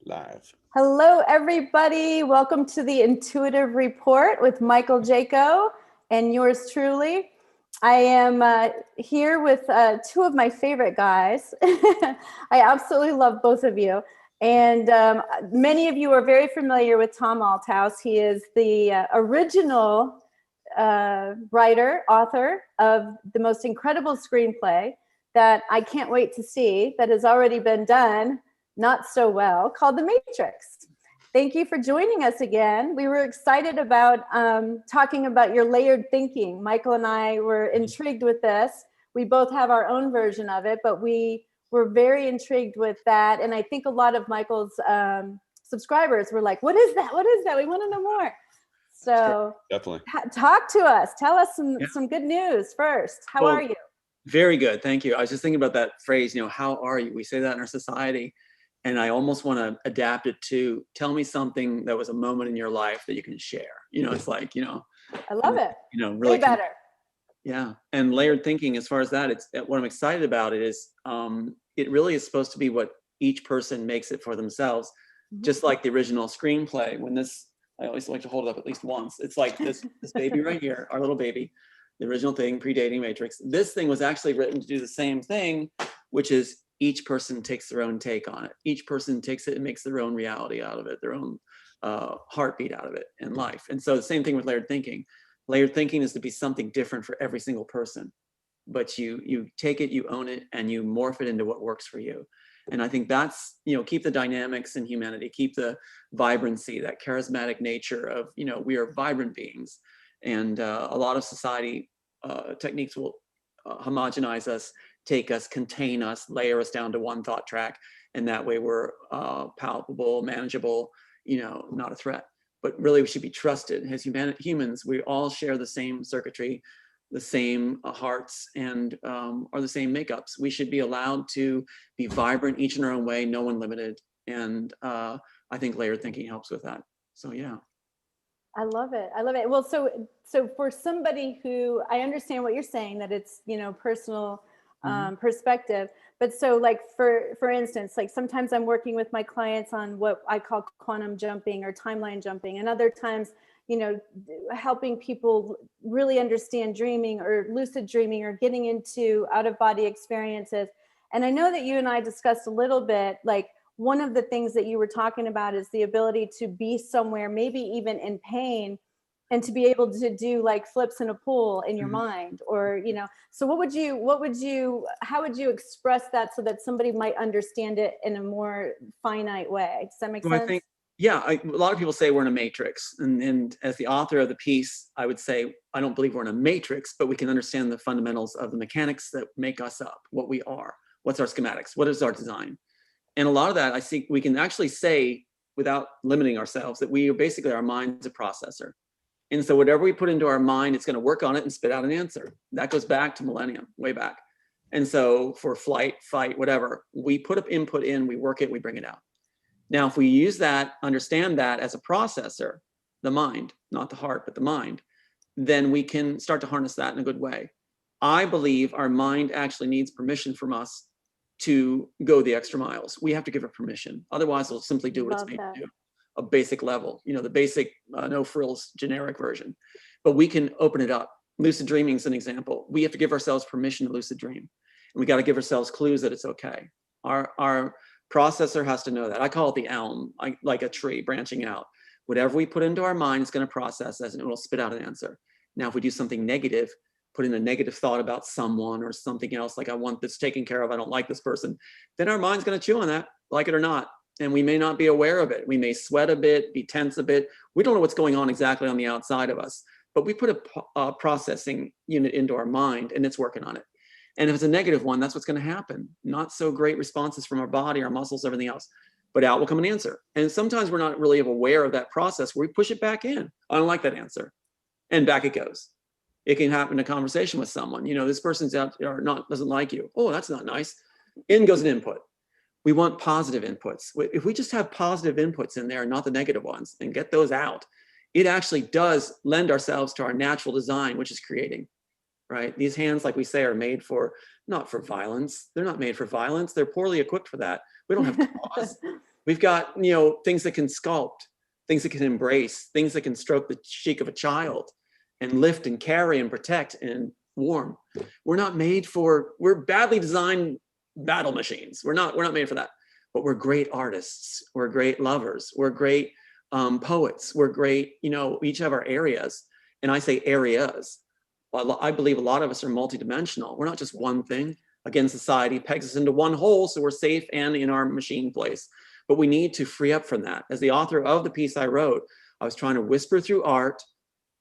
Live. Hello, everybody. Welcome to the Intuitive Report with Michael Jaco and yours truly. I am here with two of my favorite guys. I absolutely love both of you. And many of you are very familiar with Tom Althouse. He is the original writer, author of the most incredible screenplay that I can't wait to see, that has already been done not so well, called The Matrix. Thank you for joining us again. We were excited about talking about your layered thinking. Michael and I were intrigued with this. We both have our own version of it, but we were very intrigued with that. And I think a lot of Michael's subscribers were like, what is that? What is that? We want to know more. So definitely talk to us. Tell us some good news first. How are you? Very good. Thank you. I was just thinking about that phrase, how are you? We say that in our society. And I almost want to adapt it to tell me something that was a moment in your life that you can share. It's like, I love it. Really way better. Yeah. And layered thinking, as far as that, it's what I'm excited about it is it really is supposed to be what each person makes it for themselves. Mm-hmm. Just like the original screenplay. When I always like to hold it up at least once. It's like this baby right here, our little baby, the original thing predating Matrix. This thing was actually written to do the same thing, which is each person takes their own take on it. Each person takes it and makes their own reality out of it, their own heartbeat out of it in life. And so the same thing with layered thinking. Layered thinking is to be something different for every single person, but you take it, you own it, and you morph it into what works for you. And I think that's, keep the dynamics in humanity, keep the vibrancy, that charismatic nature of, we are vibrant beings. And a lot of society techniques will homogenize us, take us, contain us, layer us down to one thought track. And that way we're palpable, manageable, not a threat. But really we should be trusted. As humans, we all share the same circuitry, the same hearts, and are the same makeups. We should be allowed to be vibrant each in our own way, no one limited. And I think layered thinking helps with that. So yeah. I love it. I love it. Well, so for somebody who, I understand what you're saying, that it's, personal perspective, but so like, for instance, like sometimes I'm working with my clients on what I call quantum jumping or timeline jumping, and other times, helping people really understand dreaming or lucid dreaming or getting into out-of-body experiences. And I know that you and I discussed a little bit, like, one of the things that you were talking about is the ability to be somewhere, maybe even in pain, and to be able to do like flips in a pool in your mind, or, so how would you express that so that somebody might understand it in a more finite way? Does that make sense? I think, a lot of people say we're in a matrix. And as the author of the piece, I would say, I don't believe we're in a matrix, but we can understand the fundamentals of the mechanics that make us up, what we are, what's our schematics, what is our design. And a lot of that, I think we can actually say, without limiting ourselves, that we are basically, our mind's a processor. And so whatever we put into our mind, it's going to work on it and spit out an answer. That goes back to millennium, way back. And so for flight, fight, whatever, we put up input in, we work it, we bring it out. Now, if we use that, understand that as a processor, the mind, not the heart, but the mind, then we can start to harness that in a good way. I believe our mind actually needs permission from us to go the extra miles. We have to give it permission. Otherwise, it'll simply do what it's made to do. A basic level, the basic no frills generic version. But we can open it up. Lucid dreaming is an example. We have to give ourselves permission to lucid dream. And we got to give ourselves clues that it's okay. Our processor has to know that. I call it the elm, like a tree branching out. Whatever we put into our mind is going to process as, and it will spit out an answer. Now, if we do something negative, put in a negative thought about someone or something else, like I want this taken care of, I don't like this person, then our mind's going to chew on that, like it or not. And we may not be aware of it. We may sweat a bit, be tense a bit. We don't know what's going on exactly on the outside of us, but we put a processing unit into our mind and it's working on it. And if it's a negative one, that's what's going to happen. Not so great responses from our body, our muscles, everything else, but out will come an answer. And sometimes we're not really aware of that process where we push it back in. I don't like that answer. And back it goes. It can happen in a conversation with someone. This person's out or not, doesn't like you. Oh, that's not nice. In goes an input. We want positive inputs. If we just have positive inputs in there, not the negative ones, and get those out, it actually does lend ourselves to our natural design, which is creating, right? These hands, like we say, are made for not for violence. They're not made for violence. They're poorly equipped for that. We don't have cause. We've got, things that can sculpt, things that can embrace, things that can stroke the cheek of a child and lift and carry and protect and warm. We're not made for, we're badly designed battle machines. We're not made for that, but we're great artists. We're great lovers. We're great poets. We're great, we each have our areas. And I say areas. I believe a lot of us are multidimensional. We're not just one thing. Again, society pegs us into one hole, so we're safe and in our machine place. But we need to free up from that. As the author of the piece I wrote, I was trying to whisper through art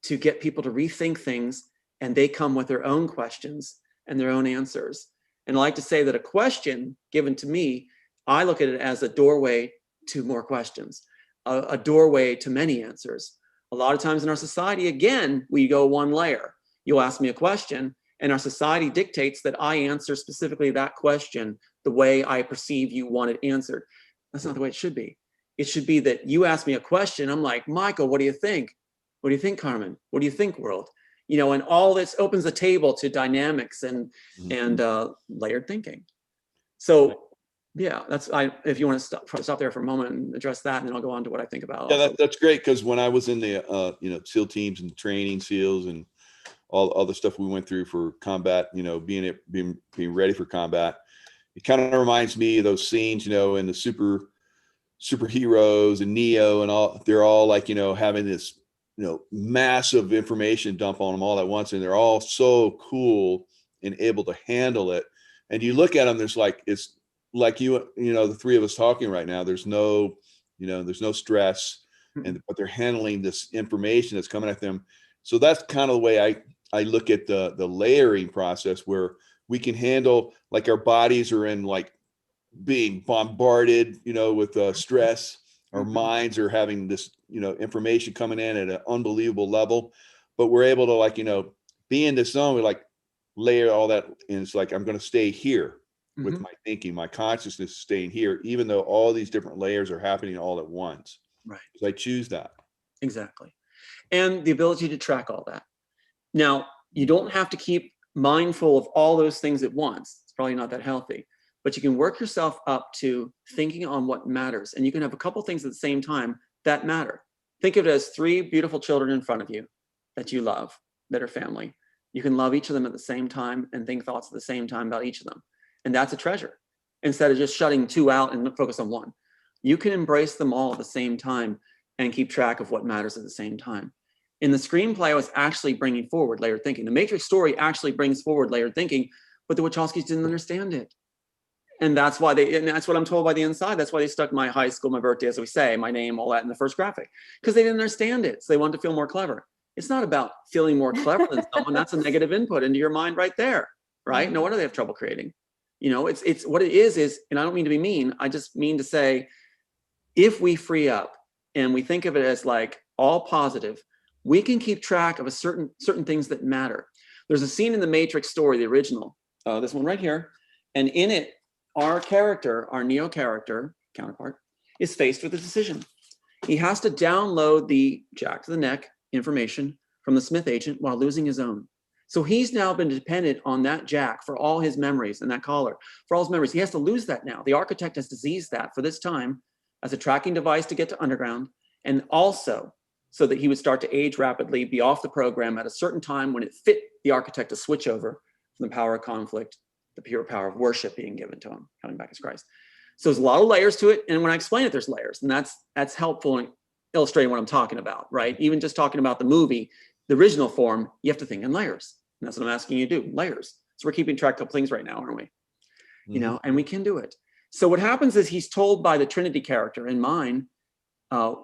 to get people to rethink things, and they come with their own questions and their own answers. And I like to say that a question given to me, I look at it as a doorway to more questions, a doorway to many answers. A lot of times in our society, again, we go one layer. You'll ask me a question, and our society dictates that I answer specifically that question the way I perceive you want it answered. That's not the way it should be. It should be that you ask me a question, I'm like, Michael, what do you think? What do you think, Carmen? What do you think, world? And all this opens the table to dynamics and layered thinking. So yeah, if you want to stop there for a moment and address that, and then I'll go on to what I think about. Yeah, that's great, because when I was in the SEAL teams and training SEALs and all the stuff we went through for combat, being ready for combat, it kind of reminds me of those scenes, in the superheroes and Neo and all. They're all like, having this, massive information dump on them all at once, and they're all so cool and able to handle it. And you look at them, it's like the three of us talking right now. There's no stress, but they're handling this information that's coming at them. So that's kind of the way I look at the layering process, where we can handle, like, our bodies are in, like, being bombarded, with stress. Our minds are having this, information coming in at an unbelievable level, but we're able to, like, be in this zone. We like layer all that, and it's like, I'm going to stay here with my thinking, my consciousness staying here, even though all these different layers are happening all at once. Right. So I choose that. Exactly. And the ability to track all that. Now, you don't have to keep mindful of all those things at once. It's probably not that healthy, but you can work yourself up to thinking on what matters. And you can have a couple things at the same time that matter. Think of it as three beautiful children in front of you that you love, that are family. You can love each of them at the same time and think thoughts at the same time about each of them. And that's a treasure. Instead of just shutting two out and focus on one, you can embrace them all at the same time and keep track of what matters at the same time. In the screenplay, I was actually bringing forward layered thinking. The Matrix story actually brings forward layered thinking, but the Wachowskis didn't understand it. And that's why and that's what I'm told by the inside. That's why they stuck my high school, my birthday, as we say, my name, all that in the first graphic, because they didn't understand it. So they wanted to feel more clever. It's not about feeling more clever than someone. That's a negative input into your mind right there, right? No wonder they have trouble creating. It's what it is, and I don't mean to be mean. I just mean to say, if we free up and we think of it as like all positive, we can keep track of certain things that matter. There's a scene in the Matrix story, the original, this one right here, and in it, our character, our Neo character counterpart, is faced with a decision. He has to download the jack to the neck information from the Smith agent while losing his own. So he's now been dependent on that jack for all his memories, and that collar for all his memories. He has to lose that now. The architect has diseased that for this time as a tracking device to get to underground, and also so that he would start to age rapidly, be off the program at a certain time when it fit the architect to switch over from the power of conflict, the pure power of worship being given to him, coming back as Christ. So there's a lot of layers to it, and when I explain it, there's layers, and that's helpful in illustrating what I'm talking about, right? Even just talking about the movie, the original form, you have to think in layers. And that's what I'm asking you to do, layers. So we're keeping track of things right now, aren't we? And we can do it. So what happens is he's told by the Trinity character in mine,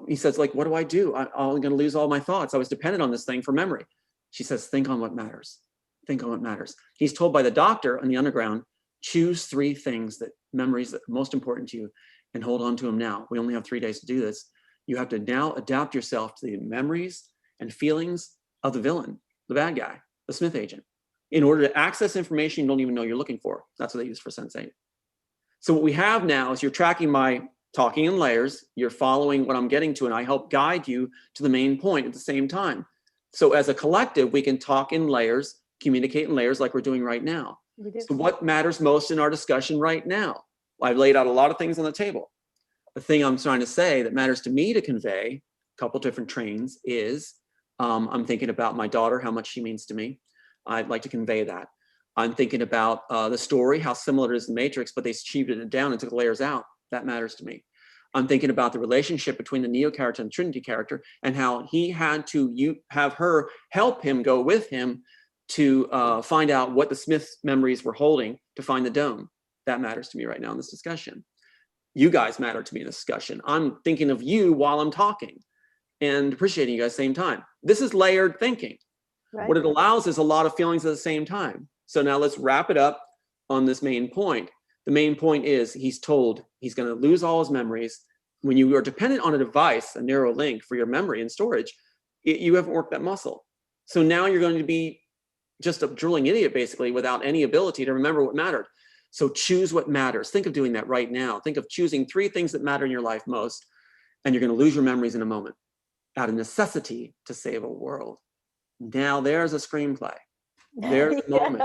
he says, like, what do I do? I'm going to lose all my thoughts. I was dependent on this thing for memory. She says, think on what matters. Think on what matters. He's told by the doctor on the underground, choose three things, that memories that are most important to you, and hold on to them now. We only have 3 days to do this. You have to now adapt yourself to the memories and feelings of the villain, the bad guy, the Smith agent, in order to access information you don't even know you're looking for. That's what they use for Sense8. So what we have now is you're tracking my talking in layers, you're following what I'm getting to, and I help guide you to the main point at the same time. So as a collective, we can talk in layers, communicate in layers like we're doing right now. We do. So what matters most in our discussion right now? Well, I've laid out a lot of things on the table. The thing I'm trying to say that matters to me to convey, a couple different trains, is I'm thinking about my daughter, how much she means to me. I'd like to convey that. I'm thinking about the story, how similar it is to the Matrix, but they achieved it down and took the layers out. That matters to me. I'm thinking about the relationship between the Neo character and the Trinity character, and how he had to have her help him go with him to find out what the Smith's memories were holding to find the dome. That matters to me right now in this discussion. You guys matter to me in this discussion. I'm thinking of you while I'm talking and appreciating you guys at the same time. This is layered thinking. Right. What it allows is a lot of feelings at the same time. So now let's wrap it up on this main point. The main point is he's told he's going to lose all his memories. When you are dependent on a device, a narrow link for your memory and storage, you haven't worked that muscle. So now you're going to be just a drooling idiot, basically, without any ability to remember what mattered. So choose what matters. Think of doing that right now. Think of choosing 3 things that matter in your life most, and you're going to lose your memories in a moment out of necessity to save a world. Now there's a screenplay. There's a moment.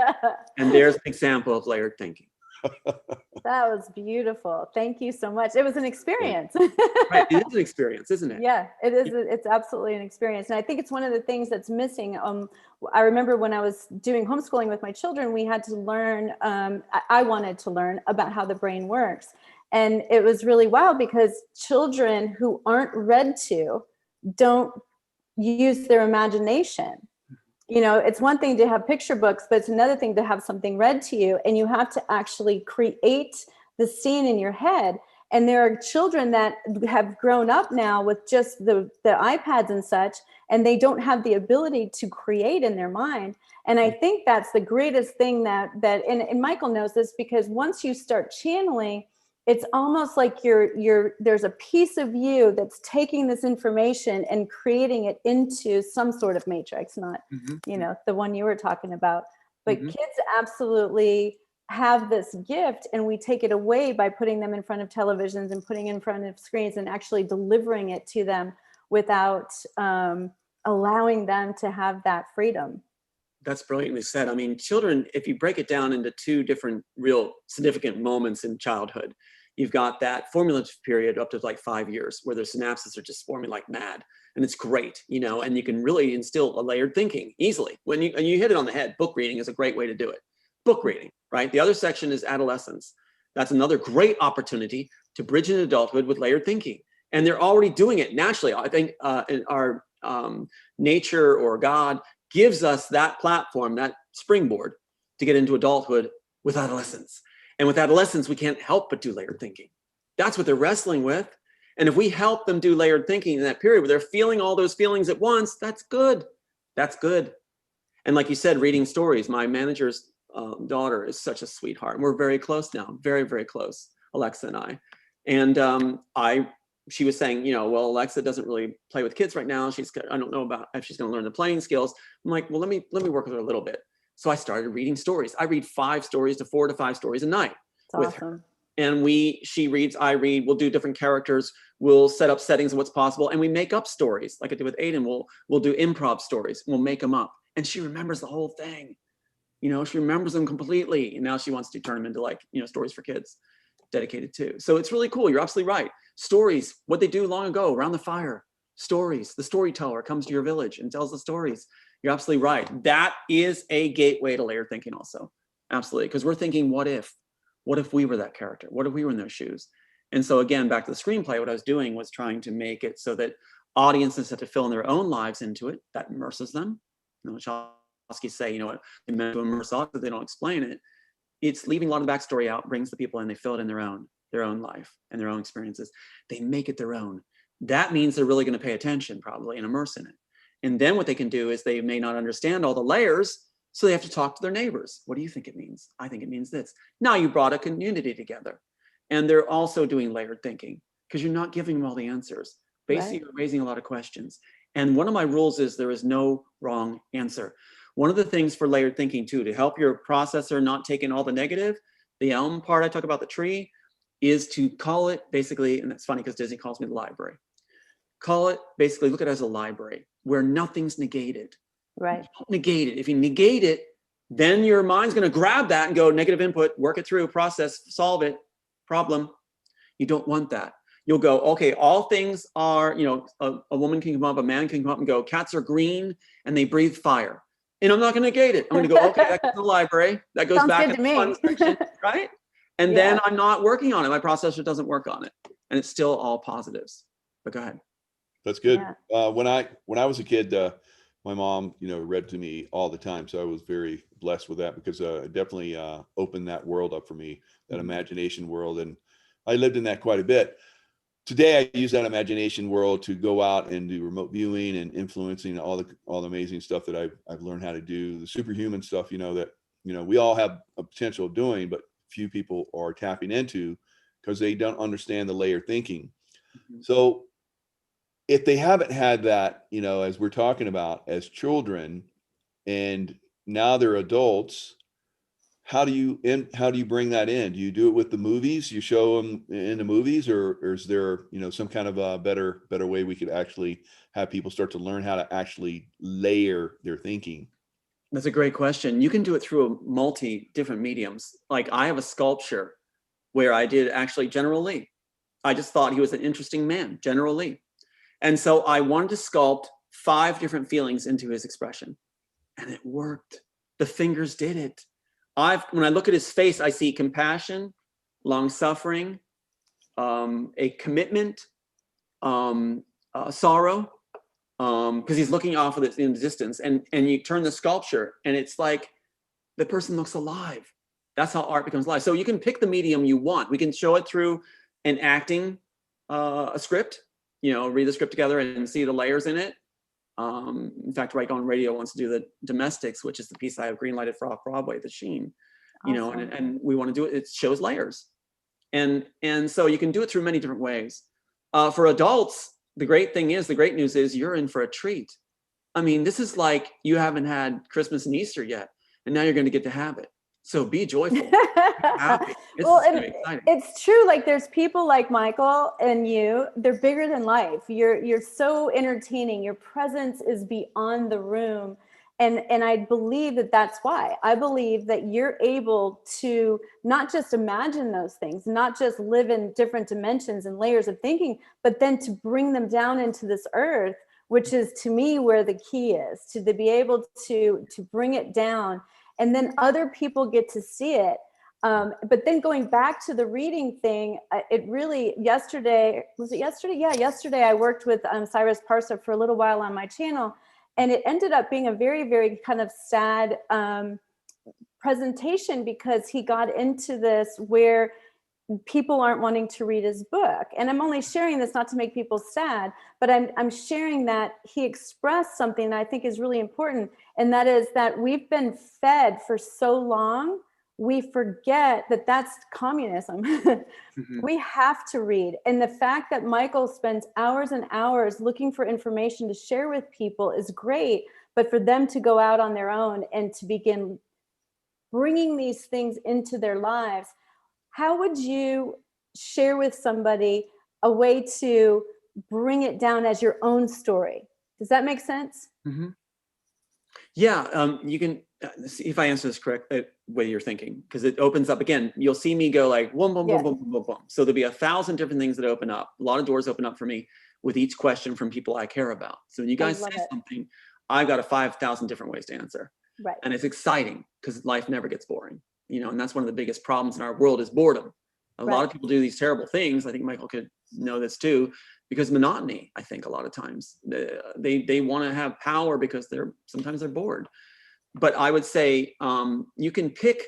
And there's an example of layered thinking. That was beautiful. Thank you so much. It was an experience. Right. It is an experience, isn't it? Yeah, it is. It's absolutely an experience. And I think it's one of the things that's missing. I remember when I was doing homeschooling with my children, we had to learn, I wanted to learn about how the brain works. And it was really wild because children who aren't read to don't use their imagination. You know, it's one thing to have picture books, but it's another thing to have something read to you, and you have to actually create the scene in your head. And there are children that have grown up now with just the iPads and such, and they don't have the ability to create in their mind. And I think that's the greatest thing and Michael knows this, because once you start channeling, it's almost like there's a piece of you that's taking this information and creating it into some sort of matrix, not, you know, the one you were talking about. But kids absolutely have this gift, and we take it away by putting them in front of televisions and putting in front of screens and actually delivering it to them without allowing them to have that freedom. That's brilliantly said. I mean, children, if you break it down into 2 different real significant moments in childhood, you've got that formative period up to like 5 years where their synapses are just forming like mad. And it's great, you know, and you can really instill a layered thinking easily. And you hit it on the head. Book reading is a great way to do it. Book reading, right? The other section is adolescence. That's another great opportunity to bridge into adulthood with layered thinking. And they're already doing it naturally. I think in our nature or God gives us that platform, that springboard to get into adulthood with adolescence. And with adolescence, we can't help but do layered thinking. That's what they're wrestling with. And if we help them do layered thinking in that period where they're feeling all those feelings at once, that's good. That's good. And like you said, reading stories. My manager's daughter is such a sweetheart. And we're very close now, very, very close, Alexa and I. And she was saying, you know, well, Alexa doesn't really play with kids right now. I don't know about if she's going to learn the playing skills. I'm like, well, let me work with her a little bit. So I started reading stories. I read 4 to 5 stories a night with her. And she reads, I read, we'll do different characters. We'll set up settings of what's possible. And we make up stories like I did with Aiden. We'll do improv stories. We'll make them up. And she remembers the whole thing. You know, she remembers them completely. And now she wants to turn them into like, you know, stories for kids dedicated to. So it's really cool. You're absolutely right. Stories, what they do long ago around the fire. Stories, the storyteller comes to your village and tells the stories. You're absolutely right. That is a gateway to layered thinking also. Absolutely. Because we're thinking, what if we were that character? What if we were in their shoes? And so again, back to the screenplay, what I was doing was trying to make it so that audiences have to fill in their own lives into it. That immerses them. You know, 𝗨𝙗𝗾𝗂𝗂 say, you know what, they meant to immerse us, but they don't explain it. It's leaving a lot of the backstory out, brings the people in, they fill it in their own life and their own experiences. They make it their own. That means they're really going to pay attention probably and immerse in it. And then what they can do is they may not understand all the layers, so they have to talk to their neighbors. What do you think it means? I think it means this. Now you brought a community together. And they're also doing layered thinking because you're not giving them all the answers. Basically, you're raising a lot of questions. And one of my rules is there is no wrong answer. One of the things for layered thinking too, to help your processor not take in all the negative, the elm part I talk about the tree, is to call it basically, and that's funny because Disney calls me the library. Call it basically, look at it as a library where nothing's negated. Right. Don't negate it. If you negate it, then your mind's going to grab that and go negative input, work it through, process, solve it, problem. You don't want that. You'll go, okay, all things are, you know, a woman can come up, a man can come up and go, cats are green and they breathe fire. And I'm not going to negate it. I'm going to go, okay, that goes to the library. That goes back in the fun section, right? And then I'm not working on it. My processor doesn't work on it. And it's still all positives. But go ahead. That's good. When I was a kid, my mom, you know, read to me all the time. So I was very blessed with that because it definitely opened that world up for me, that imagination world. And I lived in that quite a bit. Today, I use that imagination world to go out and do remote viewing and influencing all the amazing stuff that I've learned how to do, the superhuman stuff, you know, that, you know, we all have a potential of doing, but few people are tapping into because they don't understand the layered thinking. So if they haven't had that, you know, as we're talking about as children, and now they're adults, how do you bring that in? Do you do it with the movies? You show them in the movies, or is there, you know, some kind of a better way we could actually have people start to learn how to actually layer their thinking? That's a great question. You can do it through multi different mediums. Like I have a sculpture where I did actually General Lee. I just thought he was an interesting man, General Lee. And so I wanted to sculpt 5 different feelings into his expression, and it worked. The fingers did it. When I look at his face, I see compassion, long-suffering, a commitment, sorrow, because he's looking off of it in the distance. And you turn the sculpture, and it's like the person looks alive. That's how art becomes alive. So you can pick the medium you want. We can show it through an acting, a script. You know, read the script together and see the layers in it. In fact, Right on Radio wants to do the Domestics, which is the piece I have greenlighted for Off-Broadway, The Sheen. You know, and we want to do it. It shows layers, and so you can do it through many different ways. For adults, the great news is you're in for a treat. I mean, this is like you haven't had Christmas and Easter yet, and now you're going to get to have it. So be joyful. Be happy. Well, it's true. Like there's people like Michael and you, they're bigger than life. You're so entertaining. Your presence is beyond the room. And I believe that that's why. I believe that you're able to not just imagine those things, not just live in different dimensions and layers of thinking, but then to bring them down into this earth, which is to me where the key is, to be able to bring it down. And then other people get to see it. But then going back to the reading thing, it really, yesterday, was it yesterday? Yeah, yesterday I worked with Cyrus Parsa for a little while on my channel, and it ended up being a very, very kind of sad presentation because he got into this where people aren't wanting to read his book. And I'm only sharing this not to make people sad, but I'm sharing that he expressed something that I think is really important. And that is that we've been fed for so long, we forget that that's communism. We have to read. And the fact that Michael spends hours and hours looking for information to share with people is great, but for them to go out on their own and to begin bringing these things into their lives, how would you share with somebody a way to bring it down as your own story? Does that make sense? Yeah, you can see if I answer this correct, way you're thinking, because it opens up again. You'll see me go like boom, boom, boom, boom, boom, boom, boom. So there'll be 1,000 different things that open up. A lot of doors open up for me with each question from people I care about. So when you guys say something, I've got 5,000 different ways to answer. Right. And it's exciting because life never gets boring. You know, and that's one of the biggest problems in our world is boredom. A lot of people do these terrible things. I think Michael could know this too, because monotony, I think a lot of times they want to have power because sometimes they're bored. But I would say you can pick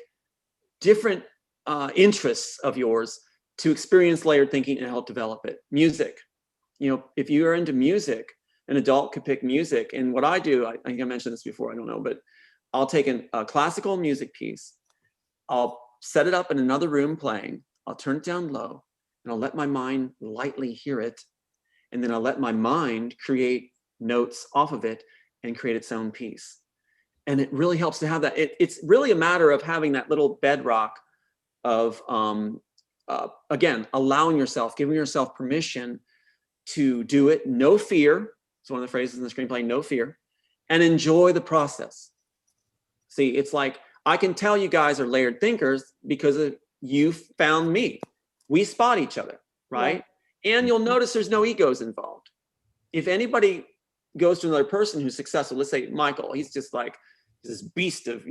different interests of yours to experience layered thinking and help develop it. Music, you know, if you are into music, an adult could pick music. And what I do, I think I mentioned this before, I don't know, but I'll take a classical music piece, I'll set it up in another room playing, I'll turn it down low, and I'll let my mind lightly hear it. And then I'll let my mind create notes off of it and create its own piece. And it really helps to have that. It's really a matter of having that little bedrock of, again, allowing yourself, giving yourself permission to do it. No fear. It's one of the phrases in the screenplay, no fear. And enjoy the process. See, it's like, I can tell you guys are layered thinkers because you found me. We spot each other, right? And you'll notice there's no egos involved. If anybody goes to another person who's successful, let's say Michael, he's just like this beast of,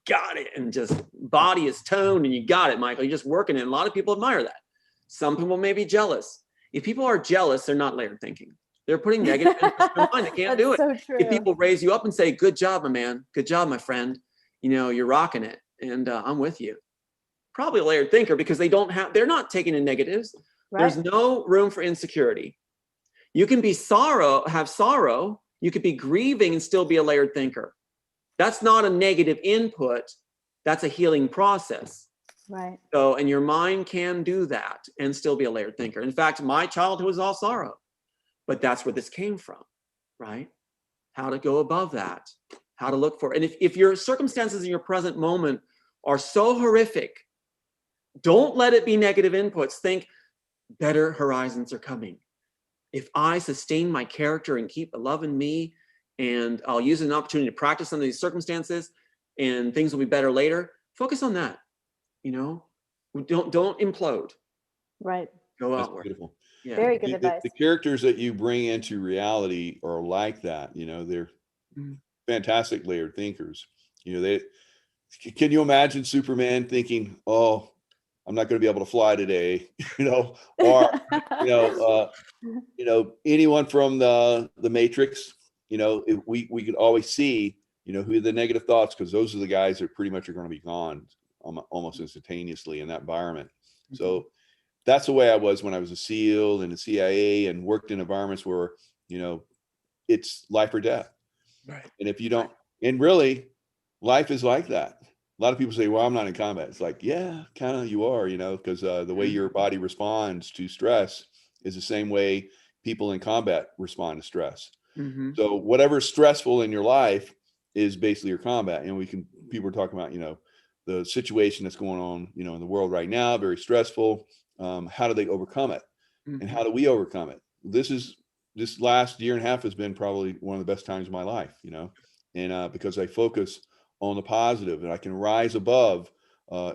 got it, and just body is toned, and you got it, Michael, you're just working it. And a lot of people admire that. Some people may be jealous. If people are jealous, they're not layered thinking. They're putting negative in their mind. They can't do it. So true. If people raise you up and say, good job, my man, good job, my friend, you're rocking it, and I'm with you. Probably a layered thinker, because they're not taking in negatives. Right. There's no room for insecurity. You can have sorrow, you could be grieving and still be a layered thinker. That's not a negative input. That's a healing process. Right. So, and your mind can do that and still be a layered thinker. In fact, my childhood was all sorrow, but that's where this came from, right? How to go above that, how to look for, and if your circumstances in your present moment are so horrific, don't let it be negative inputs. Think better horizons are coming. If I sustain my character and keep the love in me, and I'll use an opportunity to practice some of these circumstances, and things will be better later, focus on that. Don't implode. Right. Go That's outward. beautiful. Yeah. Very good advice. The characters that you bring into reality are like that. They're fantastic layered thinkers. Can you imagine Superman thinking, "Oh, I'm not going to be able to fly today," or anyone from the Matrix, if we could always see, who the negative thoughts, because those are the guys that pretty much are going to be gone almost instantaneously in that environment. So that's the way I was when I was a SEAL and a CIA and worked in environments where, it's life or death. Right. And if you don't, and really life is like that. A lot of people say, well, I'm not in combat. It's like, yeah, kind of you are, because the way your body responds to stress is the same way people in combat respond to stress. So whatever's stressful in your life is basically your combat. And people are talking about, the situation that's going on, in the world right now, very stressful. How do they overcome it? And how do we overcome it? This last year and a half has been probably one of the best times of my life, and because I focus on the positive, and I can rise above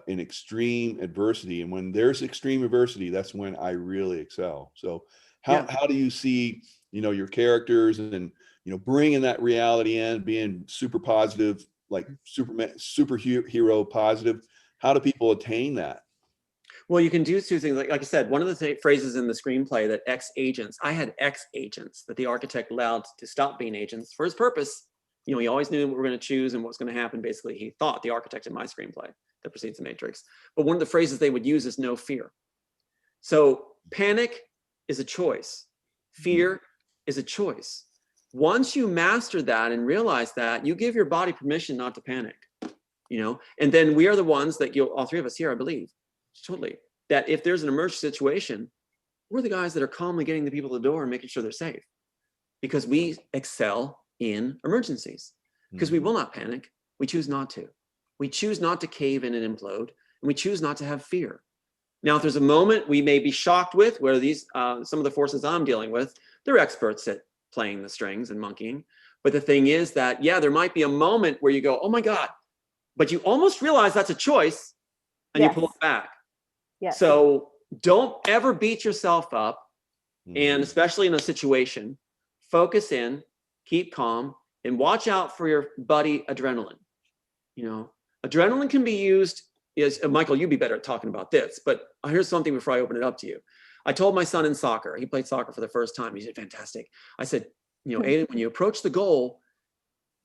in extreme adversity. And when there's extreme adversity, that's when I really excel. So how do you see, your characters and, bringing that reality in, being super positive, like superhero positive? How do people attain that? Well, you can do two things. Like I said, one of the phrases in the screenplay that I had X-agents that the architect allowed to stop being agents for his purpose. He always knew what we were going to choose and what's going to happen. Basically, he thought, the architect in my screenplay that precedes The Matrix. But one of the phrases they would use is no fear. So panic is a choice. Fear is a choice. Once you master that and realize that, you give your body permission not to panic, and then we are the ones that all three of us here, I believe, totally, that if there's an emergency situation, we're the guys that are calmly getting the people to the door and making sure they're safe, because we excel in emergencies, because we will not panic. We choose not to. We choose not to cave in and implode, and we choose not to have fear. Now, if there's a moment we may be shocked with, where these, some of the forces I'm dealing with, they're experts at playing the strings and monkeying. But the thing is that, there might be a moment where you go, oh my God, but you almost realize that's a choice, and you pull it back. Yes. So don't ever beat yourself up. And especially in a situation, focus in, keep calm, and watch out for your buddy adrenaline. Adrenaline can be used, Michael, you'd be better at talking about this, but here's something before I open it up to you. I told my son in soccer, he played soccer for the first time. He said, fantastic. I said, Aiden, when you approach the goal,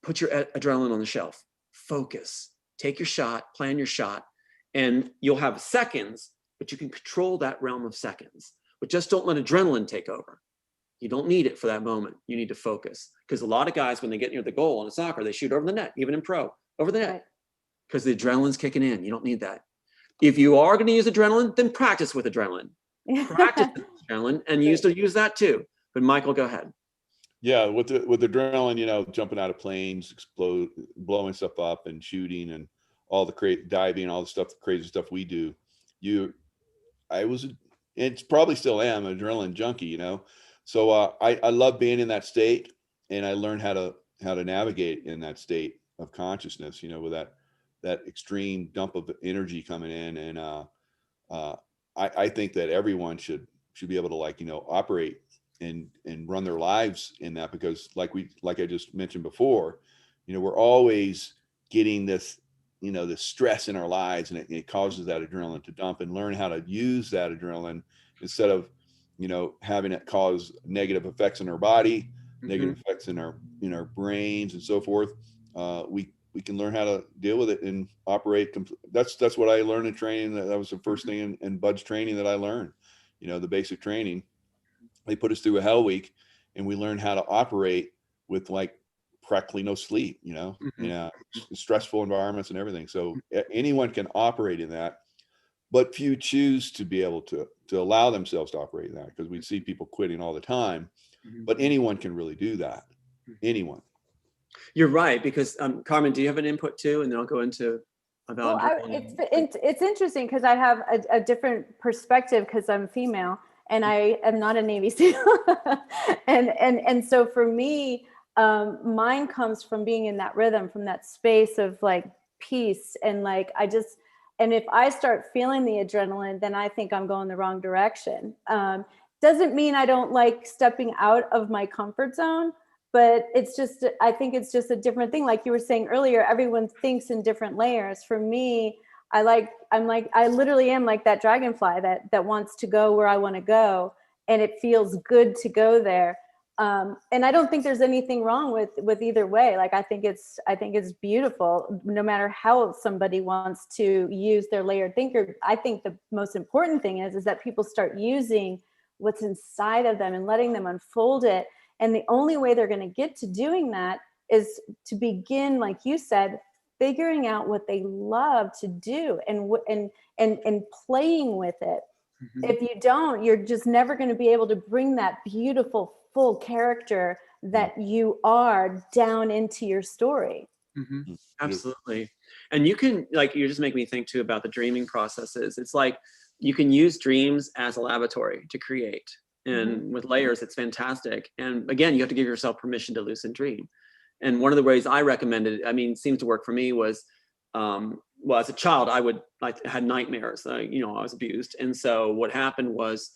put your adrenaline on the shelf, focus, take your shot, plan your shot, and you'll have seconds, but you can control that realm of seconds. But just don't let adrenaline take over. You don't need it for that moment. You need to focus. Because a lot of guys, when they get near the goal in soccer, they shoot over the net, even in pro, over the net, because the adrenaline's kicking in. You don't need that. If you are going to use adrenaline, then practice with adrenaline. Practice with adrenaline and use that too. But Michael, go ahead. Yeah, with adrenaline, jumping out of planes, blowing stuff up and shooting and all the diving, all the crazy stuff we do. It's probably still am an adrenaline junkie, So I love being in that state, and I learned how to navigate in that state of consciousness, with that that extreme dump of energy coming in. And I think that everyone should be able to, like, you know, operate and run their lives in that, because like I just mentioned before, you know, we're always getting this, you know, this stress in our lives, and it causes that adrenaline to dump, and learn how to use that adrenaline instead of, you know, having it cause negative effects in our body, negative effects in our brains and so forth. We can learn how to deal with it and operate. That's what I learned in training. That was the first thing in Bud's training that I learned, you know, the basic training. They put us through a hell week, and we learned how to operate with, like, practically no sleep, you know, stressful environments and everything. So anyone can operate in that, but few choose to be able to allow themselves to operate in that, because we see people quitting all the time. But anyone can really do that. Anyone. You're right, because Carmen, do you have an input too? And then I'll go into about. Well, it's interesting because I have a different perspective, because I'm female and I am not a Navy SEAL. and so for me, mine comes from being in that rhythm, from that space of, like, peace. And, like, and if I start feeling the adrenaline, then I think I'm going the wrong direction. Doesn't mean I don't like stepping out of my comfort zone, but it's just, I think it's just a different thing. Like you were saying earlier, everyone thinks in different layers. For me, I literally am like that dragonfly that wants to go where I want to go, and it feels good to go there. And I don't think there's anything wrong with either way. Like, I think it's beautiful, no matter how somebody wants to use their layered thinker. I think the most important thing is that people start using what's inside of them and letting them unfold it. And the only way they're going to get to doing that is to begin, like you said, figuring out what they love to do and playing with it. If you don't, you're just never going to be able to bring that beautiful, full character that you are down into your story. Absolutely. And you can, like, you just make me think too about the dreaming processes. It's like you can use dreams as a laboratory to create. And with layers, it's fantastic. And again, you have to give yourself permission to lucid dream. And one of the ways I recommended, I mean, seems to work for me, was, well, as a child, I had nightmares. I was abused. And so what happened was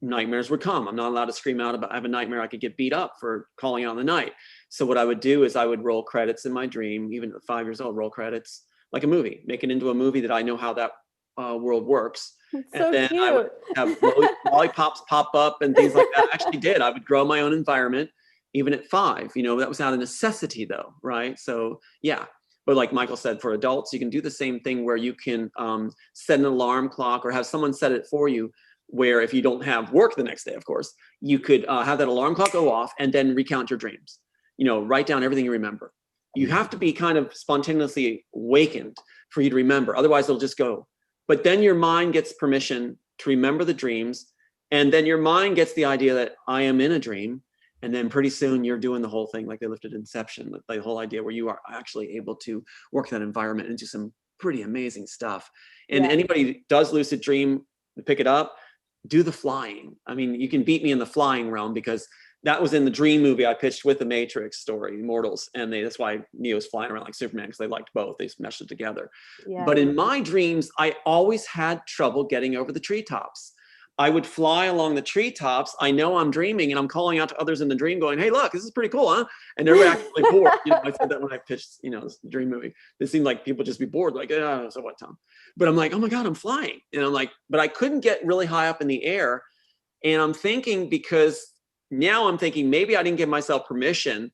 nightmares would come. I'm not allowed to scream out about, I have a nightmare, I could get beat up for calling out in the night. So what I would do is I would roll credits in my dream, even at 5 years old, roll credits like a movie, make it into a movie that I know how that world works. It's and so then cute. I would have lollipops pop up and things like that. I actually did. I would grow my own environment, even at 5. That was out of necessity though, right? So yeah. But like Michael said, for adults, you can do the same thing where you can set an alarm clock or have someone set it for you, where if you don't have work the next day, of course, you could have that alarm clock go off and then recount your dreams. Write down everything you remember. You have to be kind of spontaneously awakened for you to remember. Otherwise, it'll just go. But then your mind gets permission to remember the dreams. And then your mind gets the idea that I am in a dream. And then pretty soon you're doing the whole thing like they lifted Inception, the whole idea where you are actually able to work that environment and do some pretty amazing stuff. And anybody who does lucid dream, pick it up, do the flying. I mean, you can beat me in the flying realm, because that was in the dream movie I pitched with the Matrix story, Immortals. And that's why Neo's flying around like Superman, because they liked both. They meshed it together. Yeah. But in my dreams, I always had trouble getting over the treetops. I would fly along the treetops. I know I'm dreaming, and I'm calling out to others in the dream going, hey, look, this is pretty cool, huh? And they're actually bored. I said that when I pitched, this dream movie. It seemed like people just be bored, like, oh, so what, Tom? But I'm like, oh my God, I'm flying. And I'm like, but I couldn't get really high up in the air. And I'm thinking, because now I'm thinking maybe I didn't give myself permission,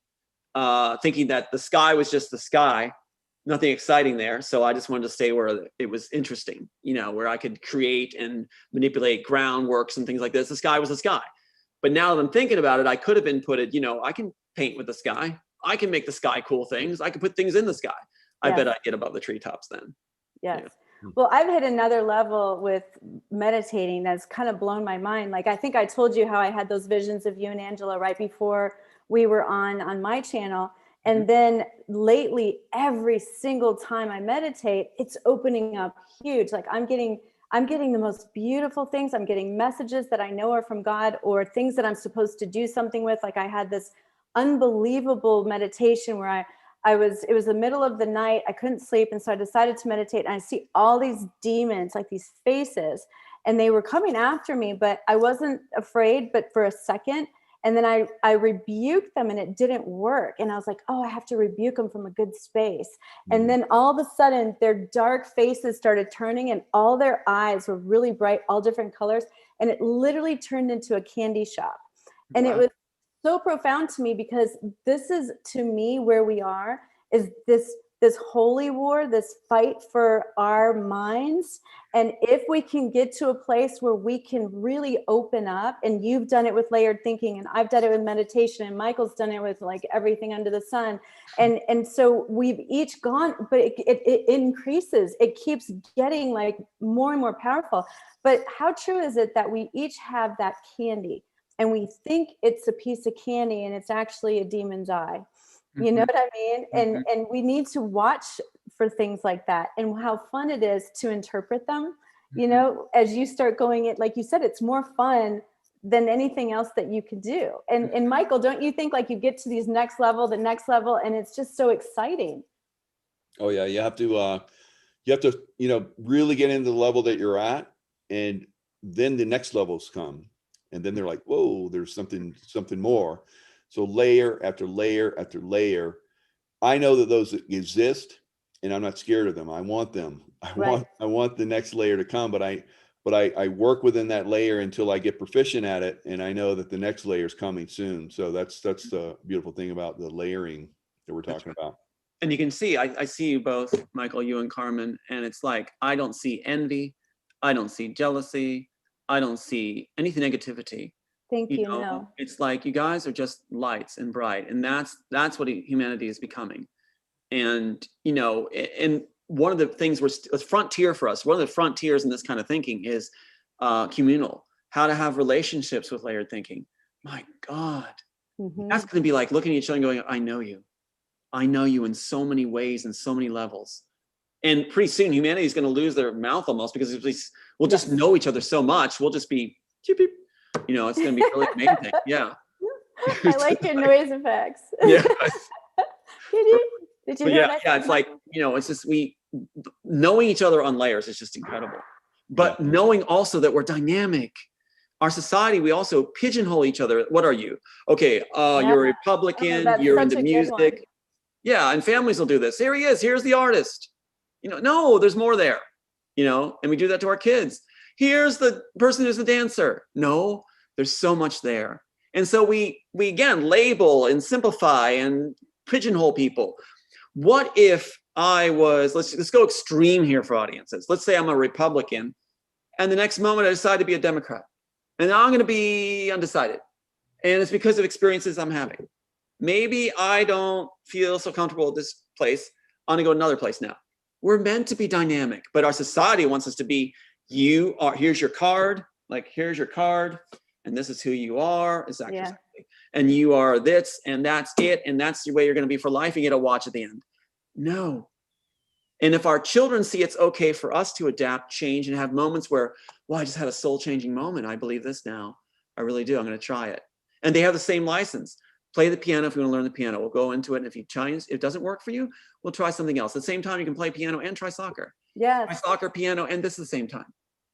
thinking that the sky was just the sky, nothing exciting there. So I just wanted to stay where it was interesting, where I could create and manipulate groundworks and things like this. The sky was the sky. But now that I'm thinking about it, I could have inputted, I can paint with the sky. I can make the sky cool things. I can put things in the sky. I bet I get above the treetops then. Yes. Yeah. Well, I've hit another level with meditating that's kind of blown my mind. Like, I think I told you how I had those visions of you and Angela right before we were on my channel. And then lately, every single time I meditate, it's opening up huge. Like, I'm getting the most beautiful things. I'm getting messages that I know are from God, or things that I'm supposed to do something with. Like, I had this unbelievable meditation where it was the middle of the night. I couldn't sleep. And so I decided to meditate, and I see all these demons, like these faces, and they were coming after me, but I wasn't afraid, but for a second. And then I rebuked them, and it didn't work. And I was like, oh, I have to rebuke them from a good space. And then all of a sudden their dark faces started turning, and all their eyes were really bright, all different colors. And it literally turned into a candy shop. And it was so profound to me, because this is, to me, where we are, is this holy war, this fight for our minds. And if we can get to a place where we can really open up, and you've done it with layered thinking, and I've done it with meditation, and Michael's done it with like everything under the sun. And so we've each gone, but it increases. It keeps getting like more and more powerful. But how true is it that we each have that candy, and we think it's a piece of candy, and it's actually a demon's eye? You know what I mean? And we need to watch for things like that, and how fun it is to interpret them. You know, as you start going, it, like you said, it's more fun than anything else that you could do. And Michael, don't you think, like, you get to these the next level, and it's just so exciting? Oh yeah, you have to, you know, really get into the level that you're at, and then the next levels come, and then they're like, whoa, there's something more. So layer after layer after layer. I know that those exist, and I'm not scared of them. I want them. I want the next layer to come, but I work within that layer until I get proficient at it, and I know that the next layer is coming soon. So that's the beautiful thing about the layering that we're talking about. And you can see, I see you both, Michael, you and Carmen, and it's like, I don't see envy, I don't see jealousy, I don't see anything negativity. Thank you. know, No. It's like you guys are just lights and bright, and that's what humanity is becoming. And you know, and one of the things a frontier for us, one of the frontiers in this kind of thinking is communal. How to have relationships with layered thinking. My God, that's going to be like looking at each other and going, I know you in so many ways and so many levels. And pretty soon humanity is going to lose their mouth almost, because we'll just know each other so much. We'll just be, you know, it's going to be really amazing. Yeah. I like your noise effects. Yeah. Did you hear that? Yeah. It's like, you know, it's just knowing each other on layers is just incredible. But knowing also that we're dynamic. Our society, we also pigeonhole each other. What are you? Okay, you're a Republican, you're into music. Yeah, and families will do this. Here he is, here's the artist. You know, no, there's more there. You know, and we do that to our kids. Here's the person who's the dancer. No, there's so much there. And so we again label and simplify and pigeonhole people. What if I was, let's go extreme here for audiences. Let's say I'm a Republican, and the next moment I decide to be a Democrat. And now I'm going to be undecided. And it's because of experiences I'm having. Maybe I don't feel so comfortable at this place. I'm going to go to another place now. We're meant to be dynamic, but our society wants us to be, here's your card, like here's your card, and this is who you are. Exactly. And you are this, and that's it, and that's the way you're going to be for life, and you get a watch at the end. No. And if our children see it's okay for us to adapt, change, and have moments where, well, I just had a soul-changing moment. I believe this now. I really do. I'm going to try it. And they have the same license. Play the piano if you want to learn the piano. We'll go into it. And if it doesn't work for you, we'll try something else. At the same time, you can play piano and try soccer. Yeah. Try soccer, piano, and this at the same time.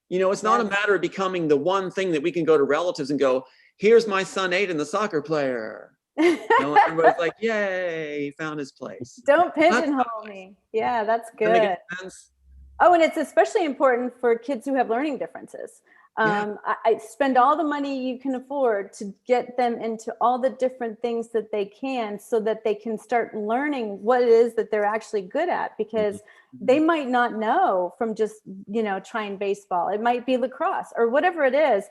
You know, it's not a matter of becoming the one thing that we can go to relatives and go, here's my son Aiden, the soccer player. You know, everybody's like, yay, he found his place. Don't pigeonhole me. Yeah, that's good. Oh, and it's especially important for kids who have learning differences. I spend all the money you can afford to get them into all the different things that they can, so that they can start learning what it is that they're actually good at, because they might not know from just, you know, trying baseball. It might be lacrosse or whatever it is.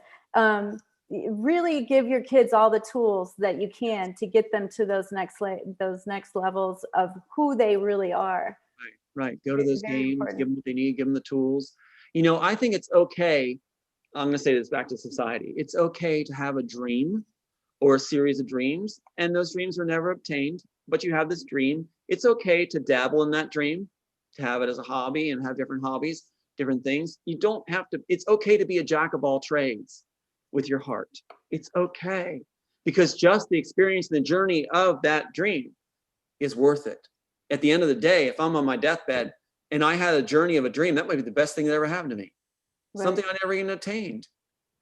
Really give your kids all the tools that you can to get them to those next levels of who they really are. Right. Go to those games, give them what they need, give them the tools. You know, I think it's okay. I'm going to say this back to society. It's okay to have a dream or a series of dreams, and those dreams are never obtained, but you have this dream. It's okay to dabble in that dream, to have it as a hobby and have different hobbies, different things. You don't have to, it's okay to be a jack of all trades with your heart. It's okay, because just the experience and the journey of that dream is worth it. At the end of the day, if I'm on my deathbed and I had a journey of a dream, that might be the best thing that ever happened to me. Right. Something I never even attained,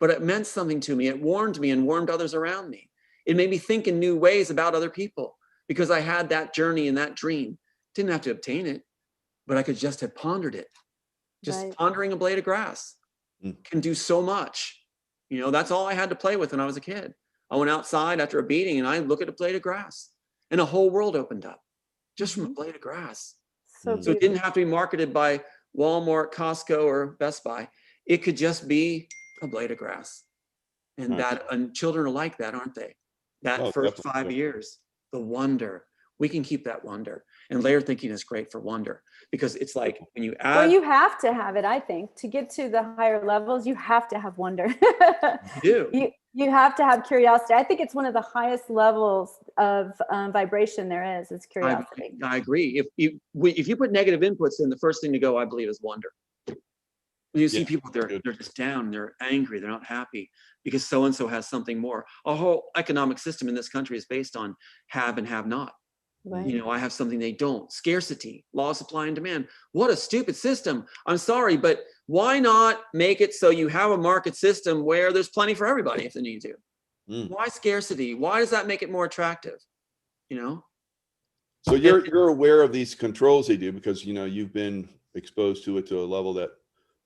but it meant something to me. It warmed me and warmed others around me. It made me think in new ways about other people because I had that journey and that dream. Didn't have to obtain it, but I could just have pondered it. Just pondering a blade of grass can do so much. You know, that's all I had to play with when I was a kid. I went outside after a beating and I look at a blade of grass and a whole world opened up just from a blade of grass. So it didn't have to be marketed by Walmart, Costco, or Best Buy. It could just be a blade of grass. And and children are like that, aren't they? That first 5 years, the wonder, we can keep that wonder. And layered thinking is great for wonder because it's like when you add. Well, you have to have it, I think, to get to the higher levels. You have to have wonder. You do. You have to have curiosity. I think it's one of the highest levels of vibration there is curiosity. I agree. If you put negative inputs in, the first thing to go, I believe, is wonder. You see people, they're just down, they're angry, they're not happy because so-and-so has something more. Our whole economic system in this country is based on have and have not. Right. You know, I have something they don't. Scarcity, law of supply and demand. What a stupid system. I'm sorry, but why not make it so you have a market system where there's plenty for everybody if they need to? Why scarcity? Why does that make it more attractive? You know? So you're aware of these controls they do because, you know, you've been exposed to it to a level that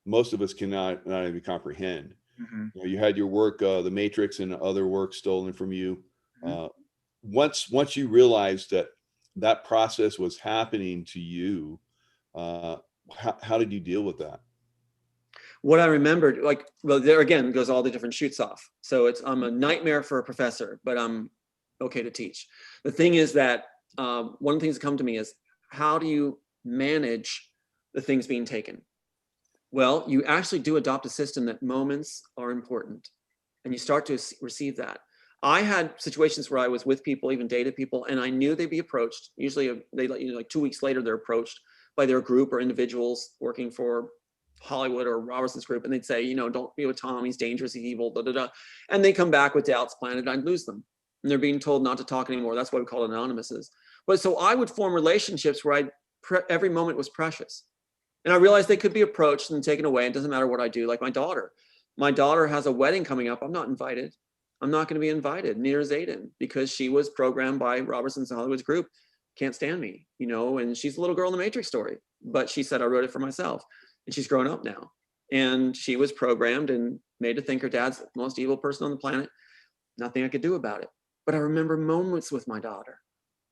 most of us cannot not even comprehend. You know, you had your work, The Matrix and other work stolen from you. Once you realized that process was happening to you, how did you deal with that? What I remembered, well, there again goes all the different shoots off. So I'm a nightmare for a professor, but I'm okay to teach. The thing is that one of the things that come to me is, how do you manage the things being taken? Well, you actually do adopt a system that moments are important, and you start to receive that. I had situations where I was with people, even dated people, and I knew they'd be approached. Usually they let you know, like 2 weeks later, they're approached by their group or individuals working for Hollywood or Robertson's group. And they'd say, you know, don't be with Tom, he's dangerous, he's evil, da, da, da. And they come back with doubts planted, and I'd lose them. And they're being told not to talk anymore. That's why we call it anonymouses. But so I would form relationships where every moment was precious. And I realized they could be approached and taken away. It doesn't matter what I do. Like my daughter. My daughter has a wedding coming up. I'm not invited. I'm not going to be invited, neither is Aiden, because she was programmed by Robertson's and Hollywood's group. Can't stand me, you know, and she's a little girl in the Matrix story, but she said I wrote it for myself, and she's grown up now. And she was programmed and made to think her dad's the most evil person on the planet. Nothing I could do about it. But I remember moments with my daughter.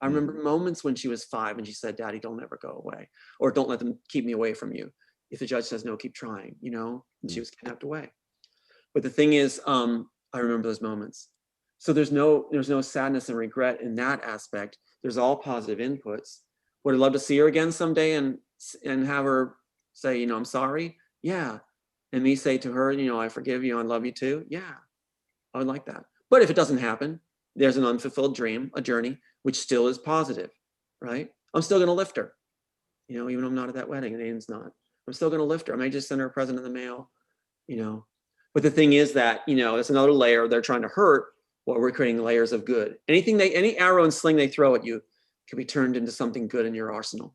I remember moments when she was 5 and she said, Daddy, don't ever go away, or don't let them keep me away from you. If the judge says no, keep trying, you know, and she was kidnapped away. But the thing is, I remember those moments. So there's no sadness and regret in that aspect. There's all positive inputs. Would I love to see her again someday and have her say, you know, I'm sorry? Yeah. And me say to her, you know, I forgive you, I love you too. Yeah, I would like that. But if it doesn't happen, there's an unfulfilled dream, a journey, which still is positive, right? I'm still going to lift her, you know, even though I'm not at that wedding and Aiden's not. I'm still going to lift her. I may just send her a present in the mail, you know. But the thing is that, you know, it's another layer. They're trying to hurt while we're creating layers of good. Any arrow and sling they throw at you can be turned into something good in your arsenal.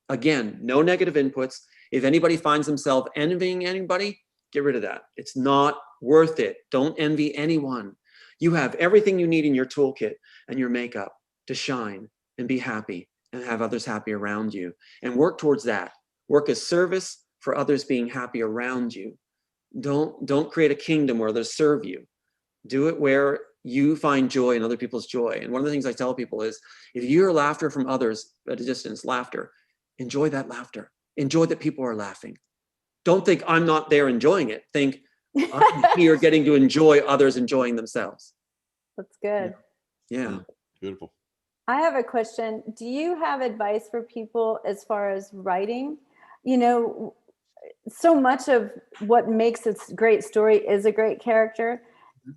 Again, no negative inputs. If anybody finds themselves envying anybody, get rid of that. It's not worth it. Don't envy anyone. You have everything you need in your toolkit and your makeup to shine and be happy and have others happy around you. And work towards that. Work as service for others being happy around you. Don't create a kingdom where others serve you. Do it where you find joy in other people's joy. And one of the things I tell people is, if you hear laughter from others at a distance, laughter, enjoy that laughter. Enjoy that people are laughing. Don't think I'm not there enjoying it. Think I'm here getting to enjoy others enjoying themselves. That's good. Yeah. Beautiful. I have a question. Do you have advice for people as far as writing? You know, so much of what makes a great story is a great character.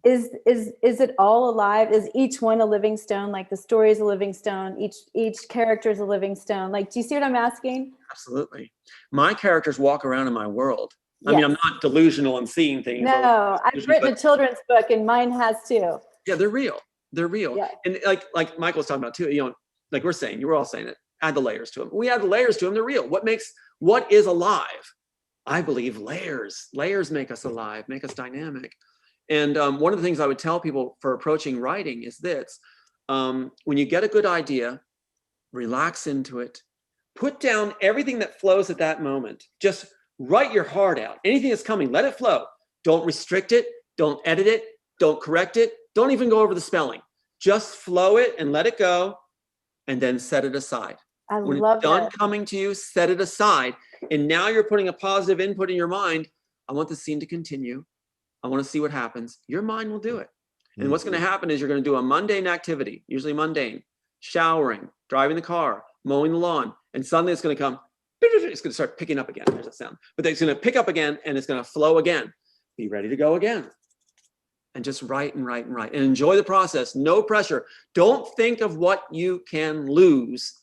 Is it all alive? Is each one a living stone? Like the story is a living stone. Each character is a living stone. Like, do you see what I'm asking? Absolutely. My characters walk around in my world. I mean, I'm not delusional and seeing things. No, I've written a children's book and mine has too. Yeah, they're real. They're real. Yeah. And like Michael was talking about too, you know, like we're saying, you were all saying it. add the layers to them. We add the layers to them, they're real. What is alive? I believe layers. Layers make us alive, make us dynamic. And one of the things I would tell people for approaching writing is this. When you get a good idea, relax into it. Put down everything that flows at that moment. Just write your heart out. Anything that's coming, let it flow. Don't restrict it. Don't edit it. Don't correct it. Don't even go over the spelling. Just flow it and let it go, and then set it aside. When it's done coming to you, set it aside. And now you're putting a positive input in your mind. I want the scene to continue. I want to see what happens. Your mind will do it. And what's going to happen is you're going to do a mundane activity, usually mundane, showering, driving the car, mowing the lawn, and suddenly it's going to come, it's going to start picking up again. There's a sound. But then it's going to pick up again, and it's going to flow again. Be ready to go again. And just write and write and write. And enjoy the process. No pressure. Don't think of what you can lose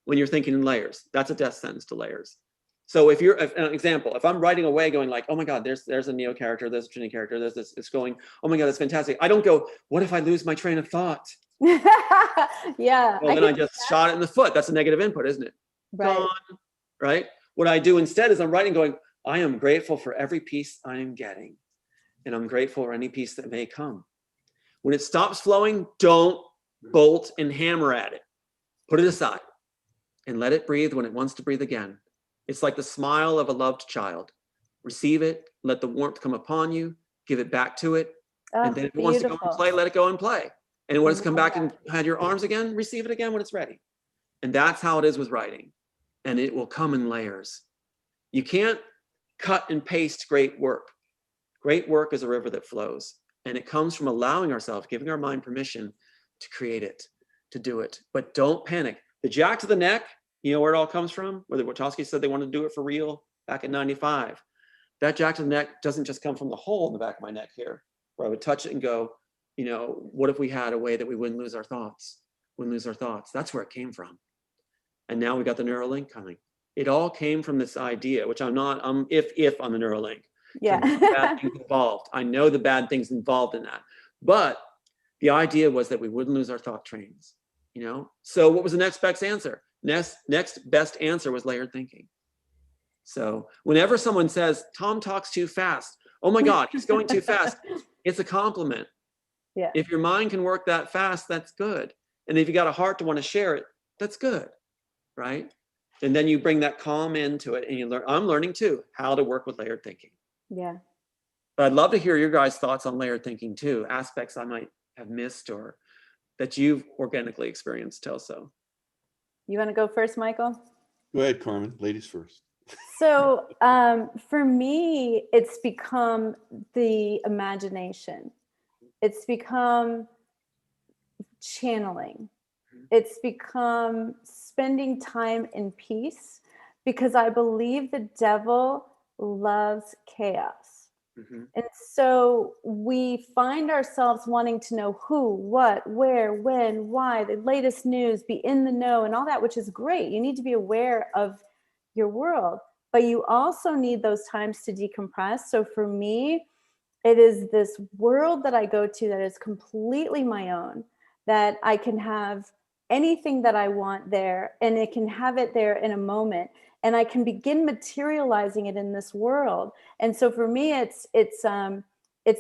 when you're thinking in layers. That's a death sentence to layers. So if you're, an example, if I'm writing away going like, oh my God, there's a Neo character, there's a Trinity character, there's this, it's going, oh my God, that's fantastic. I don't go, what if I lose my train of thought? Yeah. Well, then I just shot it in the foot. That's a negative input, isn't it? Right. Gone, right? What I do instead is I'm writing going, I am grateful for every piece I am getting. And I'm grateful for any piece that may come. When it stops flowing, don't bolt and hammer at it. Put it aside and let it breathe when it wants to breathe again. It's like the smile of a loved child. Receive it, let the warmth come upon you, give it back to it. And then if it wants to go and play, let it go and play. And when it's come back and had your arms again, receive it again when it's ready. And that's how it is with writing. And it will come in layers. You can't cut and paste great work. Great work is a river that flows. And it comes from allowing ourselves, giving our mind permission to create it, to do it. But don't panic. The jack to the neck, you know where it all comes from? Where 𝗏𝗏𝗏𝗏 said they wanted to do it for real back in '95. That jack to the neck doesn't just come from the hole in the back of my neck here, where I would touch it and go, you know, what if we had a way that we wouldn't lose our thoughts? Wouldn't lose our thoughts. That's where it came from. And now we got the Neuralink coming. It all came from this idea, which I'm not, if on the Neuralink. Yeah. Bad things involved. I know the bad things involved in that. But the idea was that we wouldn't lose our thought trains, you know? So what was the next best answer? Next best answer was layered thinking. So whenever someone says, Tom talks too fast, oh my God, he's going too fast, it's a compliment. Yeah. If your mind can work that fast, that's good. And if you got a heart to want to share it, that's good, right? And then you bring that calm into it and you learn, I'm learning too, how to work with layered thinking. Yeah. But I'd love to hear your guys' thoughts on layered thinking too, aspects I might have missed or that you've organically experienced, 𝗏𝗏𝗏𝗏. You want to go first, Michael? Go ahead, Carmen. Ladies first. So for me, it's become the imagination. It's become channeling. It's become spending time in peace, because I believe the devil loves chaos. And so we find ourselves wanting to know who, what, where, when, why, the latest news, be in the know and all that, which is great. You need to be aware of your world, but you also need those times to decompress. So for me, it is this world that I go to that is completely my own, that I can have anything that I want there, and it can have it there in a moment, and I can begin materializing it in this world. And so for me, it's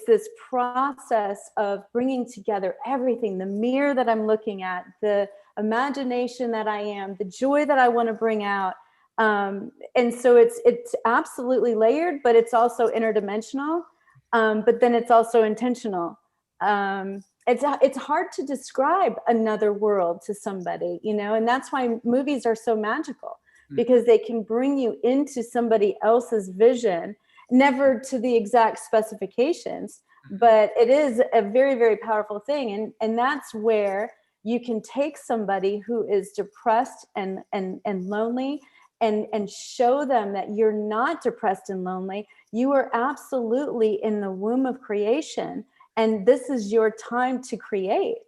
this process of bringing together everything, the mirror that I'm looking at, the imagination that I am, the joy that I want to bring out. And so it's absolutely layered, but it's also interdimensional. But then it's also intentional. It's hard to describe another world to somebody, you know, and that's why movies are so magical, because they can bring you into somebody else's vision, never to the exact specifications, but it is a very, very powerful thing. And that's where you can take somebody who is depressed and lonely and show them that you're not depressed and lonely. You are absolutely in the womb of creation, and this is your time to create.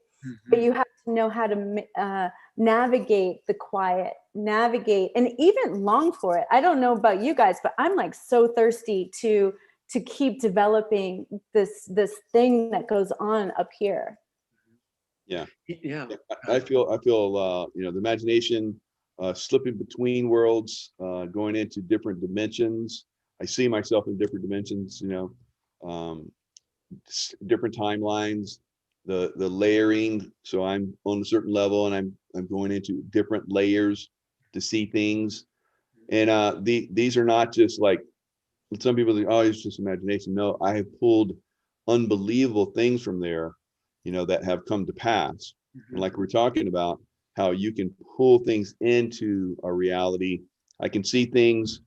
But you have to know how to navigate the quiet, navigate, and even long for it. I don't know about you guys, but I'm like so thirsty to keep developing this thing that goes on up here. Yeah. Yeah. I feel you know, the imagination, slipping between worlds, going into different dimensions. I see myself in different dimensions, different timelines, the layering. So I'm on a certain level and I'm going into different layers to see things. And these are not just like, some people think, oh, it's just imagination. No, I have pulled unbelievable things from there, that have come to pass. And like we're talking about, how you can pull things into a reality. I can see things,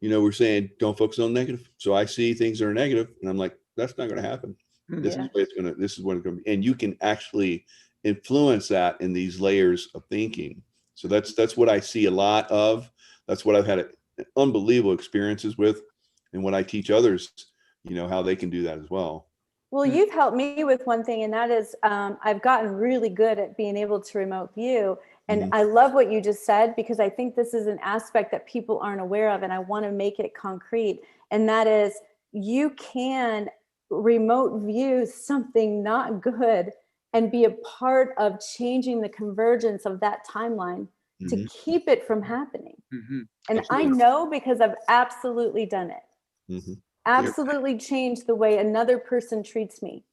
we're saying don't focus on negative. So I see things that are negative and I'm like, that's not going to happen. This is what it's going to be. And you can actually influence that in these layers of thinking. So that's what I see a lot of. That's what I've had unbelievable experiences with, and what I teach others, how they can do that as well. Well, you've helped me with one thing, and that is I've gotten really good at being able to remote view. And I love what you just said, because I think this is an aspect that people aren't aware of, and I want to make it concrete. And that is, you can remote view something not good and be a part of changing the convergence of that timeline to keep it from happening. And absolutely. I know, because I've absolutely done it. Absolutely changed the way another person treats me.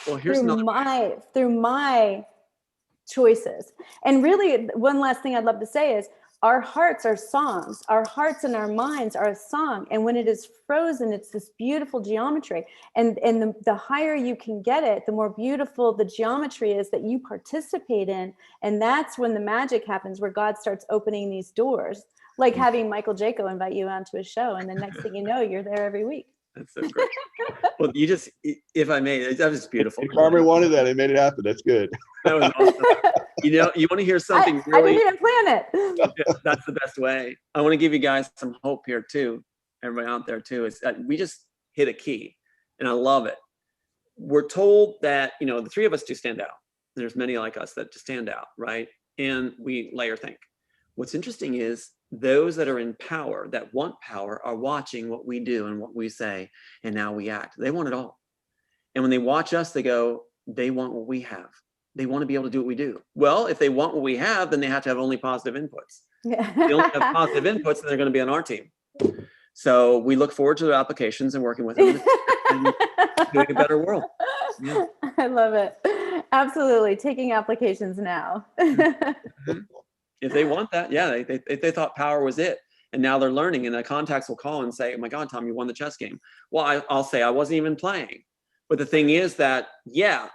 Well, here's through my choices. And really, one last thing I'd love to say is, our hearts are songs. Our hearts and our minds are a song. And when it is frozen, it's this beautiful geometry. And the higher you can get it, the more beautiful the geometry is that you participate in. And that's when the magic happens, where God starts opening these doors. Like having Michael 𝗀𝗂𝗧 invite you onto a show, and the next thing you know, you're there every week. That's so great. Well, you just, if I may, that was beautiful. Carmen wanted that. I made it happen. That's good. That was awesome. You want to hear something I didn't even plan it. Yeah, that's the best way. I want to give you guys some hope here too. Everybody out there too, is that we just hit a key, and I love it. We're told that, the three of us do stand out. There's many like us that just stand out, right? And we layer think. What's interesting is, those that are in power, that want power, are watching what we do and what we say, and now we act. They want it all. And when they watch us, they go, they want what we have. They want to be able to do what we do. Well, if they want what we have, then they have to have only positive inputs. If they only have positive inputs, then they're going to be on our team. So we look forward to their applications and working with them and doing a better world. Yeah. I love it. Absolutely. Taking applications now. If they want that, yeah, they thought power was it. And now they're learning, and the contacts will call and say, oh my God, Tom, you won the chess game. Well, I'll say I wasn't even playing. But the thing is that, yeah,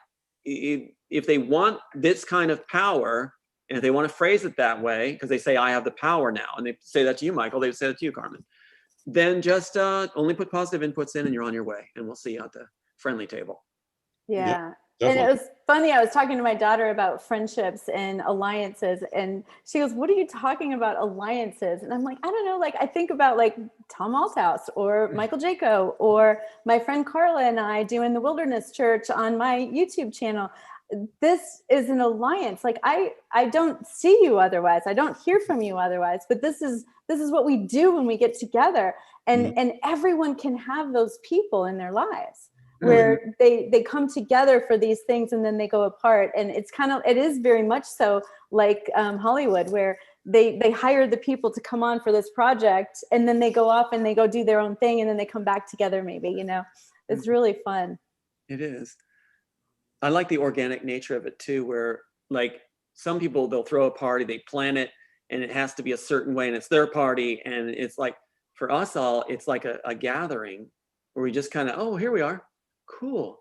if they want this kind of power, and if they want to phrase it that way, because they say, I have the power now, and they say that to you, Michael, they say that to you, Carmen, then just only put positive inputs in and you're on your way, and we'll see you at the friendly table. Yeah. And it was funny, I was talking to my daughter about friendships and alliances, and she goes, what are you talking about, alliances? And I'm like, I don't know, like I think about like Tom Althouse or Michael 𝗀𝗂𝗧, or my friend Carla and I doing the Wilderness Church on my YouTube channel. This is an alliance. Like I don't see you otherwise. I don't hear from you otherwise, but this is what we do when we get together. And everyone can have those people in their lives, where they come together for these things and then they go apart. And it is very much so like Hollywood, where they hire the people to come on for this project, and then they go off and they go do their own thing, and then they come back together maybe, it's really fun. It is. I like the organic nature of it too, where like some people, they'll throw a party, they plan it, and it has to be a certain way, and it's their party. And it's like, for us all, it's like a gathering where we just kind of, oh, here we are. Cool.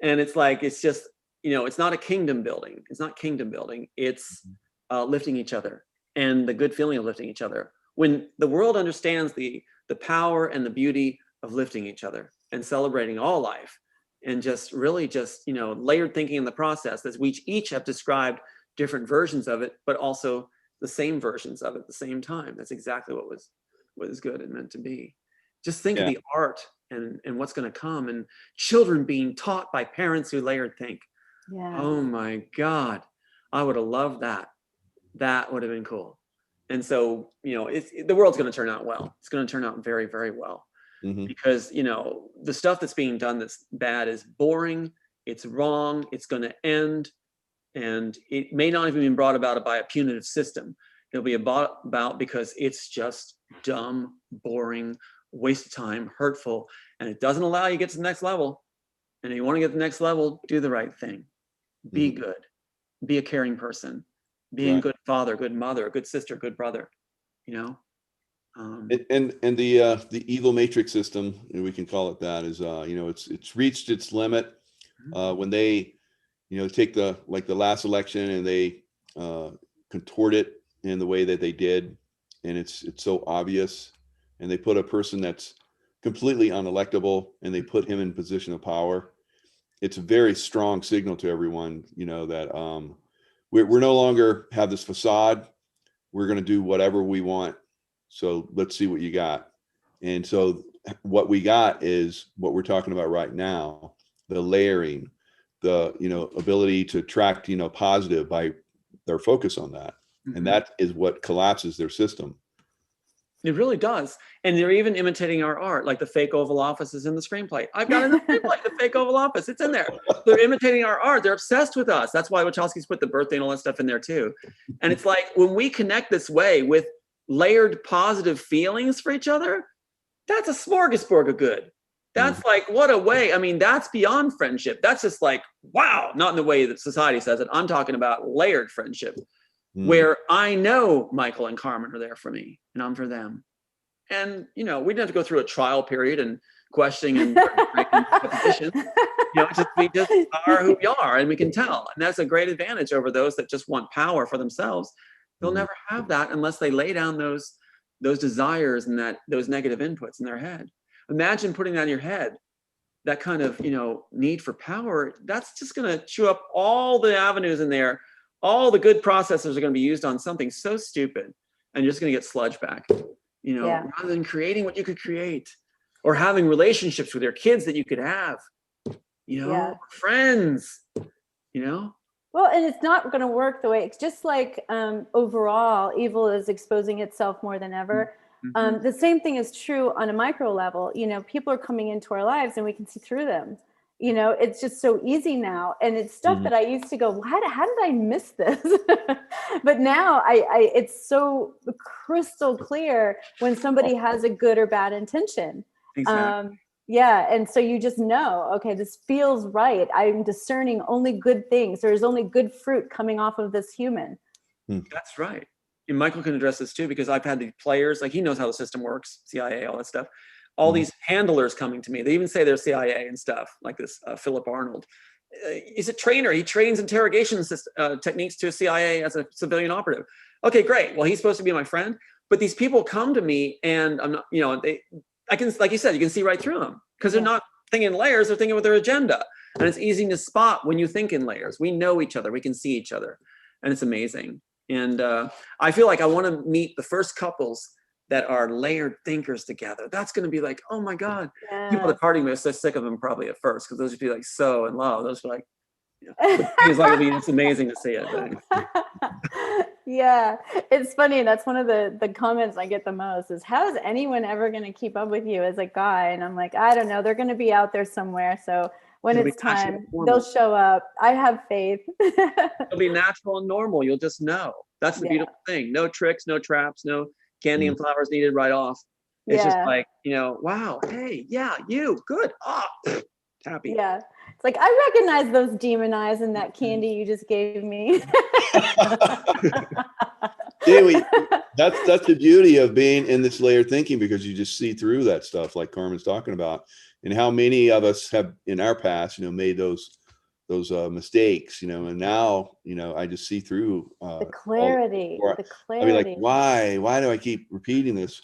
And it's like, it's just, it's not a kingdom building. It's not kingdom building. It's lifting each other, and the good feeling of lifting each other. When the world understands the power and the beauty of lifting each other and celebrating all life, and just really just, layered thinking in the process, as we each have described different versions of it, but also the same versions of it at the same time. That's exactly what is good and meant to be. Just think of the art and what's going to come, and children being taught by parents who layered think. Yeah. Oh my God, I would have loved that. That would have been cool. And so, the world's going to turn out well. It's going to turn out very, very well. Because, the stuff that's being done that's bad is boring, it's wrong, it's going to end, and it may not have been brought about by a punitive system. It'll be about because it's just dumb, boring, waste of time, hurtful, and it doesn't allow you to get to the next level. And if you want to get to the next level, do the right thing. Be good. Be a caring person. Be a good father, good mother, a good sister, good brother. You know. And the evil matrix system, we can call it that, is you know, it's reached its limit when they, you know, take the last election and they contort it in the way that they did, and it's so obvious, and they put a person that's completely unelectable and they put him in position of power. It's a very strong signal to everyone, you know, that we're no longer have this facade. We're going to do whatever we want. So let's see what you got. And so what we got is what we're talking about right now, the layering, the, you know, ability to attract, you know, positive by their focus on that. And that is what collapses their system. It really does. And they're even imitating our art, like the fake Oval Office is in the screenplay. I've got in the screenplay, the fake Oval Office, it's in there. They're imitating our art. They're obsessed with us. That's why Wachowski's put the birthday and all that stuff in there too. And it's like, when we connect this way with layered positive feelings for each other, that's a smorgasbord of good. That's like, what a way. I mean, that's beyond friendship. That's just like, wow, not in the way that society says it. I'm talking about layered friendship. Where I know Michael and Carmen are there for me and I'm for them. And, you know, we didn't have to go through a trial period and questioning and competition. You know, we just are who we are, and we can tell. And that's a great advantage over those that just want power for themselves. They'll never have that unless they lay down those desires and those negative inputs in their head. Imagine putting that in your head, that kind of, you know, need for power. That's just going to chew up all the avenues in there. All the good processors are going to be used on something so stupid, and you're just going to get sludge back, you know, rather than creating what you could create, or having relationships with your kids that you could have, you know, friends, you know. Well, and it's not going to work the way, it's just like overall evil is exposing itself more than ever. The same thing is true on a micro level. You know, people are coming into our lives and we can see through them. You know, it's just so easy now. And it's stuff that I used to go, how did I miss this? But now it's so crystal clear when somebody has a good or bad intention. Exactly. And so you just know, okay, this feels right. I'm discerning only good things. There's only good fruit coming off of this human. That's right. And Michael can address this too, because I've had the players, like he knows how the system works, CIA, all that stuff. All these handlers coming to me. They even say they're CIA and stuff, like this Philip Arnold. He's a trainer. He trains interrogation techniques to CIA as a civilian operative. Okay, great. Well, he's supposed to be my friend. But these people come to me and I'm not, you know, I can, like you said, you can see right through them because they're not thinking in layers, they're thinking with their agenda. And it's easy to spot when you think in layers. We know each other, we can see each other, and it's amazing. And I feel like I want to meet the first couples that are layered thinkers together. That's going to be like, oh my God. People at the party were so sick of them probably at first, because those would be like so in love. Those were like, it's amazing to see it. Yeah, it's funny. That's one of the comments I get the most is, how is anyone ever going to keep up with you as a guy? And I'm like, I don't know. They're going to be out there somewhere. So when it's time, they'll show up. I have faith. It'll be natural and normal. You'll just know. That's the beautiful thing. No tricks, no traps, no candy and flowers needed right off. It's just like, you know, wow, hey, you, good. Happy. Yeah. It's like, I recognize those demon eyes in that candy you just gave me. That's the beauty of being in this layered thinking, because you just see through that stuff like Carmen's talking about, and how many of us have in our past, you know, made those mistakes, you know, and now, you know, I just see through the clarity. I mean, like, why do I keep repeating this?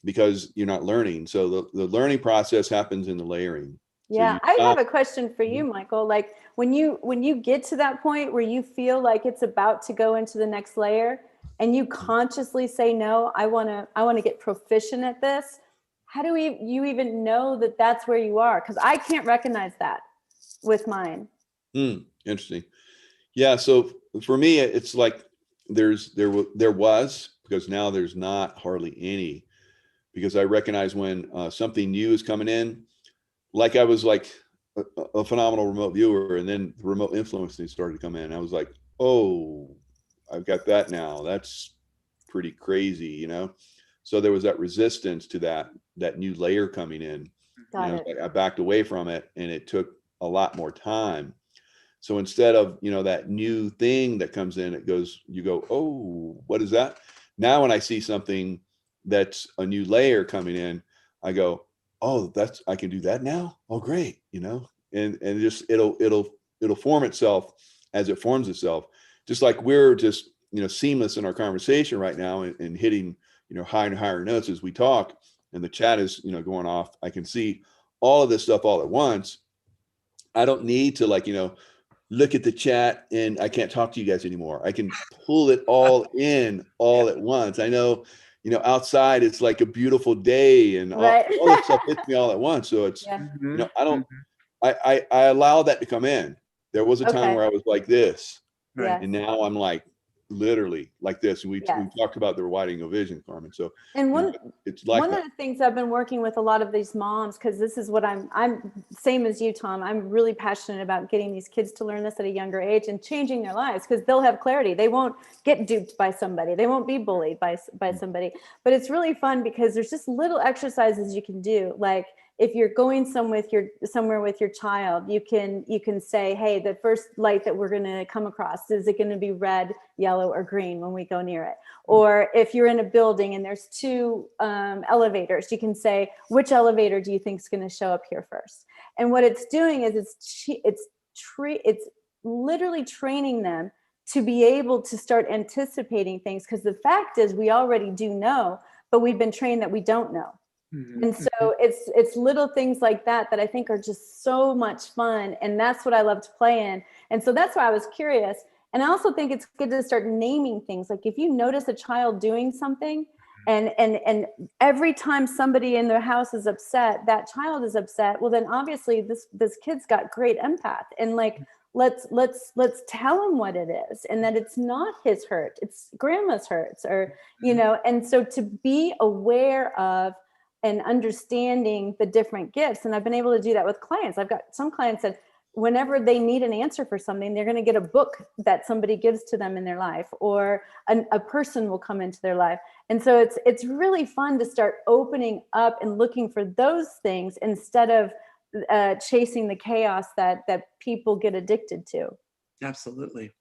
Because you're not learning. So the learning process happens in the layering. Yeah, I have a question for you, Michael. Like when you get to that point where you feel like it's about to go into the next layer, and you consciously say, no, I want to get proficient at this. How do you even know that that's where you are? Because I can't recognize that with mine. Interesting. Yeah. So for me, it's like there was, because now there's not hardly any, because I recognize when something new is coming in. Like I was like a phenomenal remote viewer, and then the remote influencing started to come in. I was like, oh, I've got that now. That's pretty crazy, you know? So there was that resistance to that new layer coming in. Got You know, it. like I backed away from it, and it took a lot more time. So instead of, you know, that new thing that comes in, you go, oh, what is that? Now, when I see something that's a new layer coming in, I go, oh, I can do that now. Oh, great. You know, and just, it'll form itself as it forms itself. Just like we're just, you know, seamless in our conversation right now, and hitting, you know, higher and higher notes as we talk, and the chat is, you know, going off. I can see all of this stuff all at once. I don't need to, like, you know, look at the chat and I can't talk to you guys anymore. I can pull it all in all at once. I know, you know, outside it's like a beautiful day, and Right. all this stuff hits me all at once. So it's, Yeah. you know, I allow that to come in. There was a time Okay. where I was like this, Yes. and now I'm like literally like this. And we talked about the widening of vision, Carmen. So, And you know, it's like one of the things I've been working with a lot of these moms, because this is what I'm same as you, Tom. I'm really passionate about getting these kids to learn this at a younger age and changing their lives, because they'll have clarity. They won't get duped by somebody. They won't be bullied by somebody. But it's really fun because there's just little exercises you can do. Like if you're going somewhere with your child, you can say, hey, the first light that we're going to come across, is it going to be red, yellow, or green when we go near it? Or if you're in a building and there's two elevators, you can say, which elevator do you think is going to show up here first? And what it's doing is it's literally training them to be able to start anticipating things, because the fact is we already do know, but we've been trained that we don't know. And so it's little things like that I think are just so much fun, and that's what I love to play in. And so that's why I was curious. And I also think it's good to start naming things. Like if you notice a child doing something, and every time somebody in their house is upset, that child is upset, well then obviously this kid's got great empath, and like let's tell him what it is, and that it's not his hurt, it's grandma's hurts, or you know. And so to be aware of and understanding the different gifts. And I've been able to do that with clients. I've got some clients that whenever they need an answer for something, they're going to get a book that somebody gives to them in their life, or a person will come into their life. And so it's really fun to start opening up and looking for those things instead of chasing the chaos that people get addicted to. Absolutely.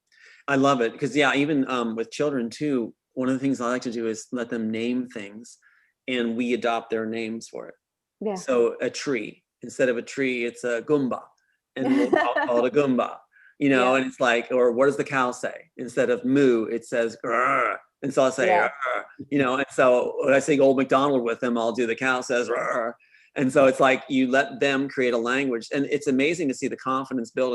I love it. Because even with children too, one of the things I like to do is let them name things, and we adopt their names for it. Yeah. So a tree, instead of a tree, it's a Goomba, and I'll call it a Goomba, you know. And it's like, or what does the cow say? Instead of moo, it says grr. And so I'll say, you know. And so when I sing Old MacDonald with them, I'll do the cow says grr. And so it's like you let them create a language, and it's amazing to see the confidence build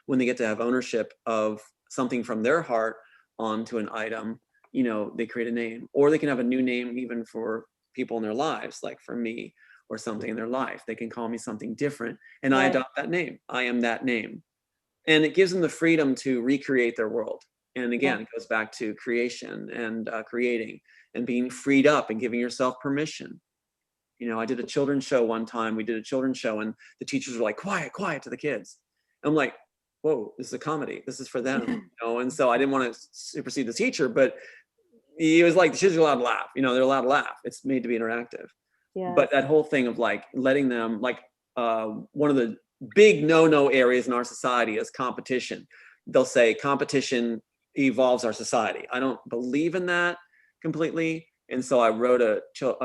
when they get to have ownership of something from their heart onto an item. You know, they create a name, or they can have a new name even for people in their lives, like for me, or something in their life. They can call me something different, and I adopt that name. I am that name. And it gives them the freedom to recreate their world. And again, it goes back to creation and creating and being freed up and giving yourself permission. You know, I did a children's show one time. We did a children's show, and the teachers were like, quiet, quiet to the kids. And I'm like, whoa, this is a comedy. This is for them. You know? And so I didn't want to supersede the teacher, but he was like, the kids are allowed to laugh. You know, they're allowed to laugh. It's made to be interactive. Yeah. But that whole thing of like letting them, like one of the big no-no areas in our society is competition. They'll say competition evolves our society. I don't believe in that completely. And so I wrote a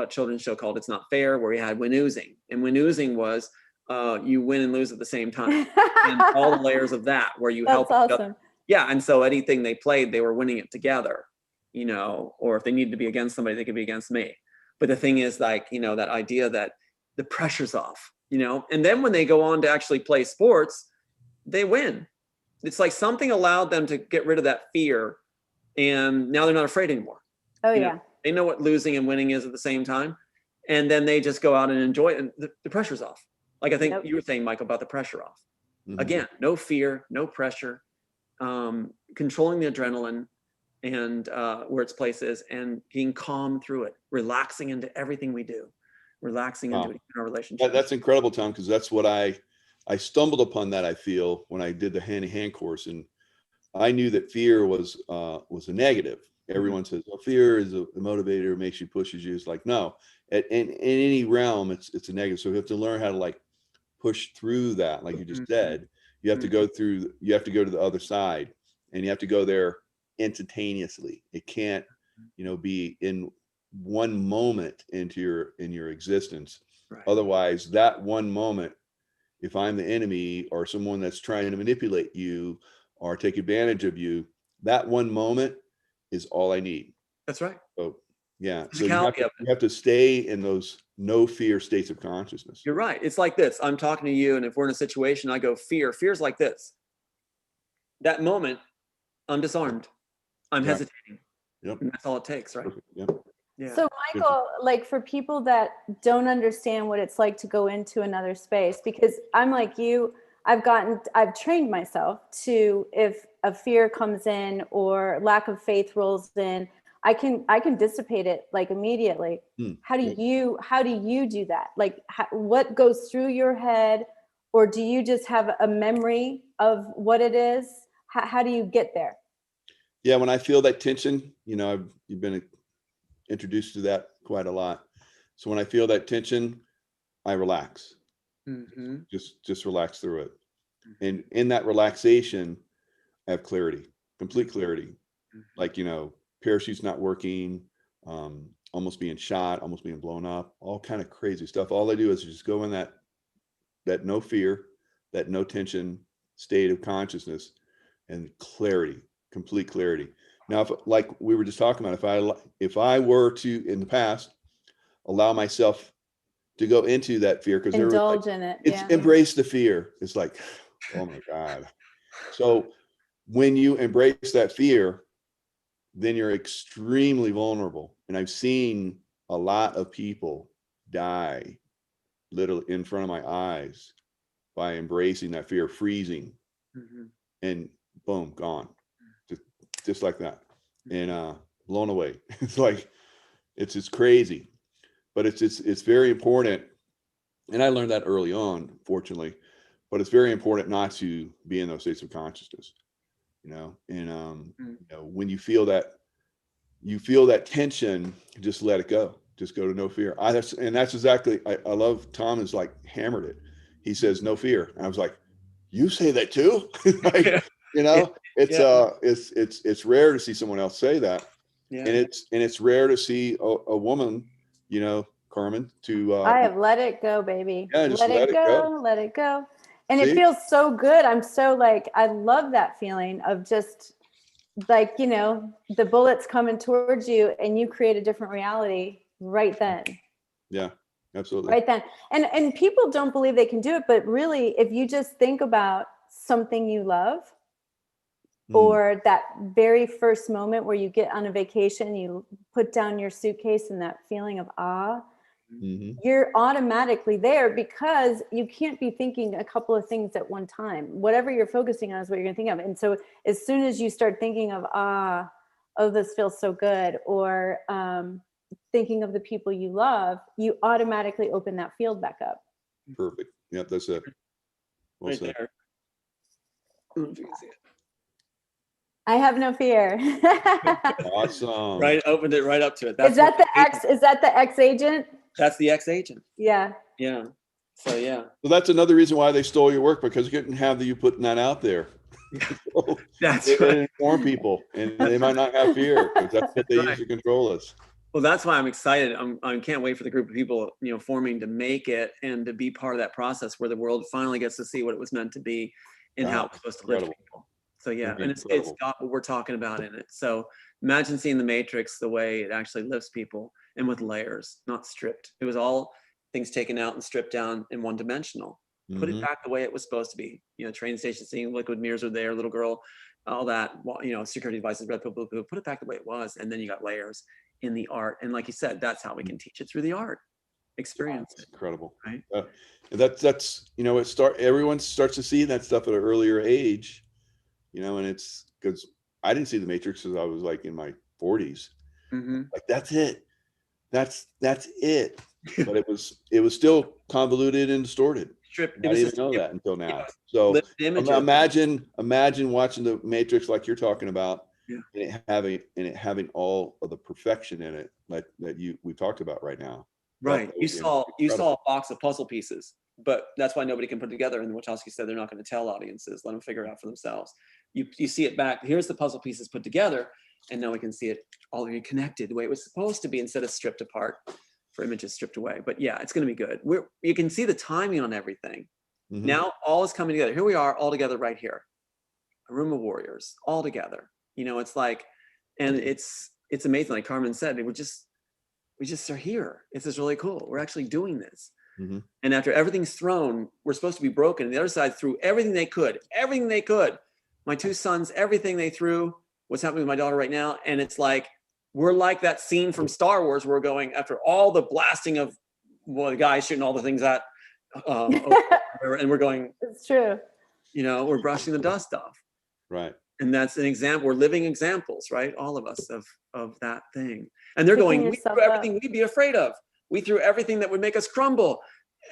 children's show called It's Not Fair, where we had win-oozing. And win-oozing was you win and lose at the same time. And all the layers of that, where you help each other. Yeah, and so anything they played, they were winning it together. You know, or if they needed to be against somebody, they could be against me. But the thing is, like, you know, that idea that the pressure's off, you know, and then when they go on to actually play sports, they win. It's like something allowed them to get rid of that fear, and now they're not afraid anymore. Oh, you know? They know what losing and winning is at the same time. And then they just go out and enjoy it, and the pressure's off. Like I think you were saying, Michael, about the pressure off. Again, no fear, no pressure, controlling the adrenaline, and where its place is, and being calm through it, relaxing into everything we do, relaxing into it in our relationship. That's incredible, Tom, because that's what I stumbled upon that, I feel, when I did the hand-in-hand course, and I knew that fear was a negative, everyone says, well, fear is a motivator, makes you, pushes you. It's like, no, in any realm, it's a negative. So we have to learn how to like push through that. Like you just said, you have to go through, you have to go to the other side, and you have to go there instantaneously. It can't, you know, be in one moment into your existence. Right. Otherwise, that one moment, if I'm the enemy or someone that's trying to manipulate you or take advantage of you, that one moment is all I need. That's right. So yeah, so Physicality you have to stay in those no fear states of consciousness. You're right. It's like this. I'm talking to you, and if we're in a situation, I go, fear's like this. That moment, I'm disarmed. I'm hesitating. Yep. And that's all it takes, right? Yep. Yeah. So Michael, like for people that don't understand what it's like to go into another space, because I'm like you, I've trained myself to, if a fear comes in or lack of faith rolls in, I can dissipate it like immediately. How do you do that? Like what goes through your head, or do you just have a memory of what it is? How do you get there? Yeah, when I feel that tension, you know, you've been introduced to that quite a lot. So when I feel that tension, I relax. Just relax through it. And in that relaxation, I have clarity, complete clarity. Like, you know, parachute's not working, almost being shot, almost being blown up, all kind of crazy stuff. All I do is just go in that no fear, that no tension state of consciousness, and clarity, complete clarity. Now, if, like we were just talking about, if I were to, in the past, allow myself to go into that fear, because indulge in it, it's embrace the fear. It's like, oh my God. So when you embrace that fear, then you're extremely vulnerable. And I've seen a lot of people die literally in front of my eyes by embracing that fear, freezing, and boom, gone. Just like that. And blown away. It's like, it's just crazy. But it's very important. And I learned that early on, fortunately, but it's very important not to be in those states of consciousness, you know. And you know, when you feel that tension, just let it go. Just go to no fear. And that's exactly, I love Tom has like hammered it. He says no fear. And I was like, you say that too? Like, you know, it's rare to see someone else say that. And it's rare to see a woman, you know, Carmen, to I have let it go, baby. Yeah, just let it go. Let it go. And it feels so good. I'm so like, I love that feeling of just like, you know, the bullets coming towards you and you create a different reality right then. Yeah, absolutely. Right then. And people don't believe they can do it, but really, if you just think about something you love, or that very first moment where you get on a vacation, you put down your suitcase and that feeling of awe, you're automatically there, because you can't be thinking a couple of things at one time. Whatever you're focusing on is what you're going to think of. And so as soon as you start thinking of, oh, this feels so good, or thinking of the people you love, you automatically open that field back up. Perfect. Yep, that's it. Well Right said. there. I don't know if you can see it. I have no fear. Awesome. Right, opened it right up to it. Is that the X agent? That's the X agent. Yeah. Yeah. So yeah. Well, that's another reason why they stole your work, because you couldn't have you putting that out there. So That's they right. inform people, and they might not have fear, because that's what they use to control us. Well, that's why I'm excited. I can't wait for the group of people, you know, forming to make it and to be part of that process where the world finally gets to see what it was meant to be and how it was supposed to live people. So yeah, and it's got what we're talking about in it. So imagine seeing the Matrix the way it actually lifts people, and with layers, not stripped. It was all things taken out and stripped down and one dimensional. Put it back the way it was supposed to be. You know, train station scene, liquid mirrors are there, little girl, all that, you know, security devices, red, blue, blue, put it back the way it was. And then you got layers in the art. And like you said, that's how we can teach it, through the art. Experience it. Incredible. Right. That's, you know, everyone starts to see that stuff at an earlier age, you know, and it's because I didn't see the Matrix as I was like in my 40s. Like, that's it. That's it. But it was still convoluted and distorted. I didn't even know that until now. So imagine watching the Matrix like you're talking about, and it having all of the perfection in it, like that we talked about right now. Right. You saw incredible. a box of puzzle pieces, but that's why nobody can put it together. And 𝗤𝙁𝙘 said they're not going to tell audiences, let them figure it out for themselves. You see it back. Here's the puzzle pieces put together, and now we can see it all connected the way it was supposed to be instead of stripped apart for images stripped away. But yeah, it's going to be good. You can see the timing on everything. Mhm. Now all is coming together. Here we are all together right here. A room of warriors all together. You know, it's like, and it's amazing. Like Carmen said, we just are here. This is really cool. We're actually doing this. Mhm. And after everything's thrown, we're supposed to be broken. And the other side threw everything they could. My two sons, everything they threw. What's happening with my daughter right now? And it's like, we're like that scene from Star Wars. We're going after all the blasting of the guys shooting all the things at, and we're going. It's true. You know, we're brushing the dust off. Right. And that's an example. We're living examples, right? All of us of that thing. And they're going, we threw everything we'd be afraid of. We threw everything that would make us crumble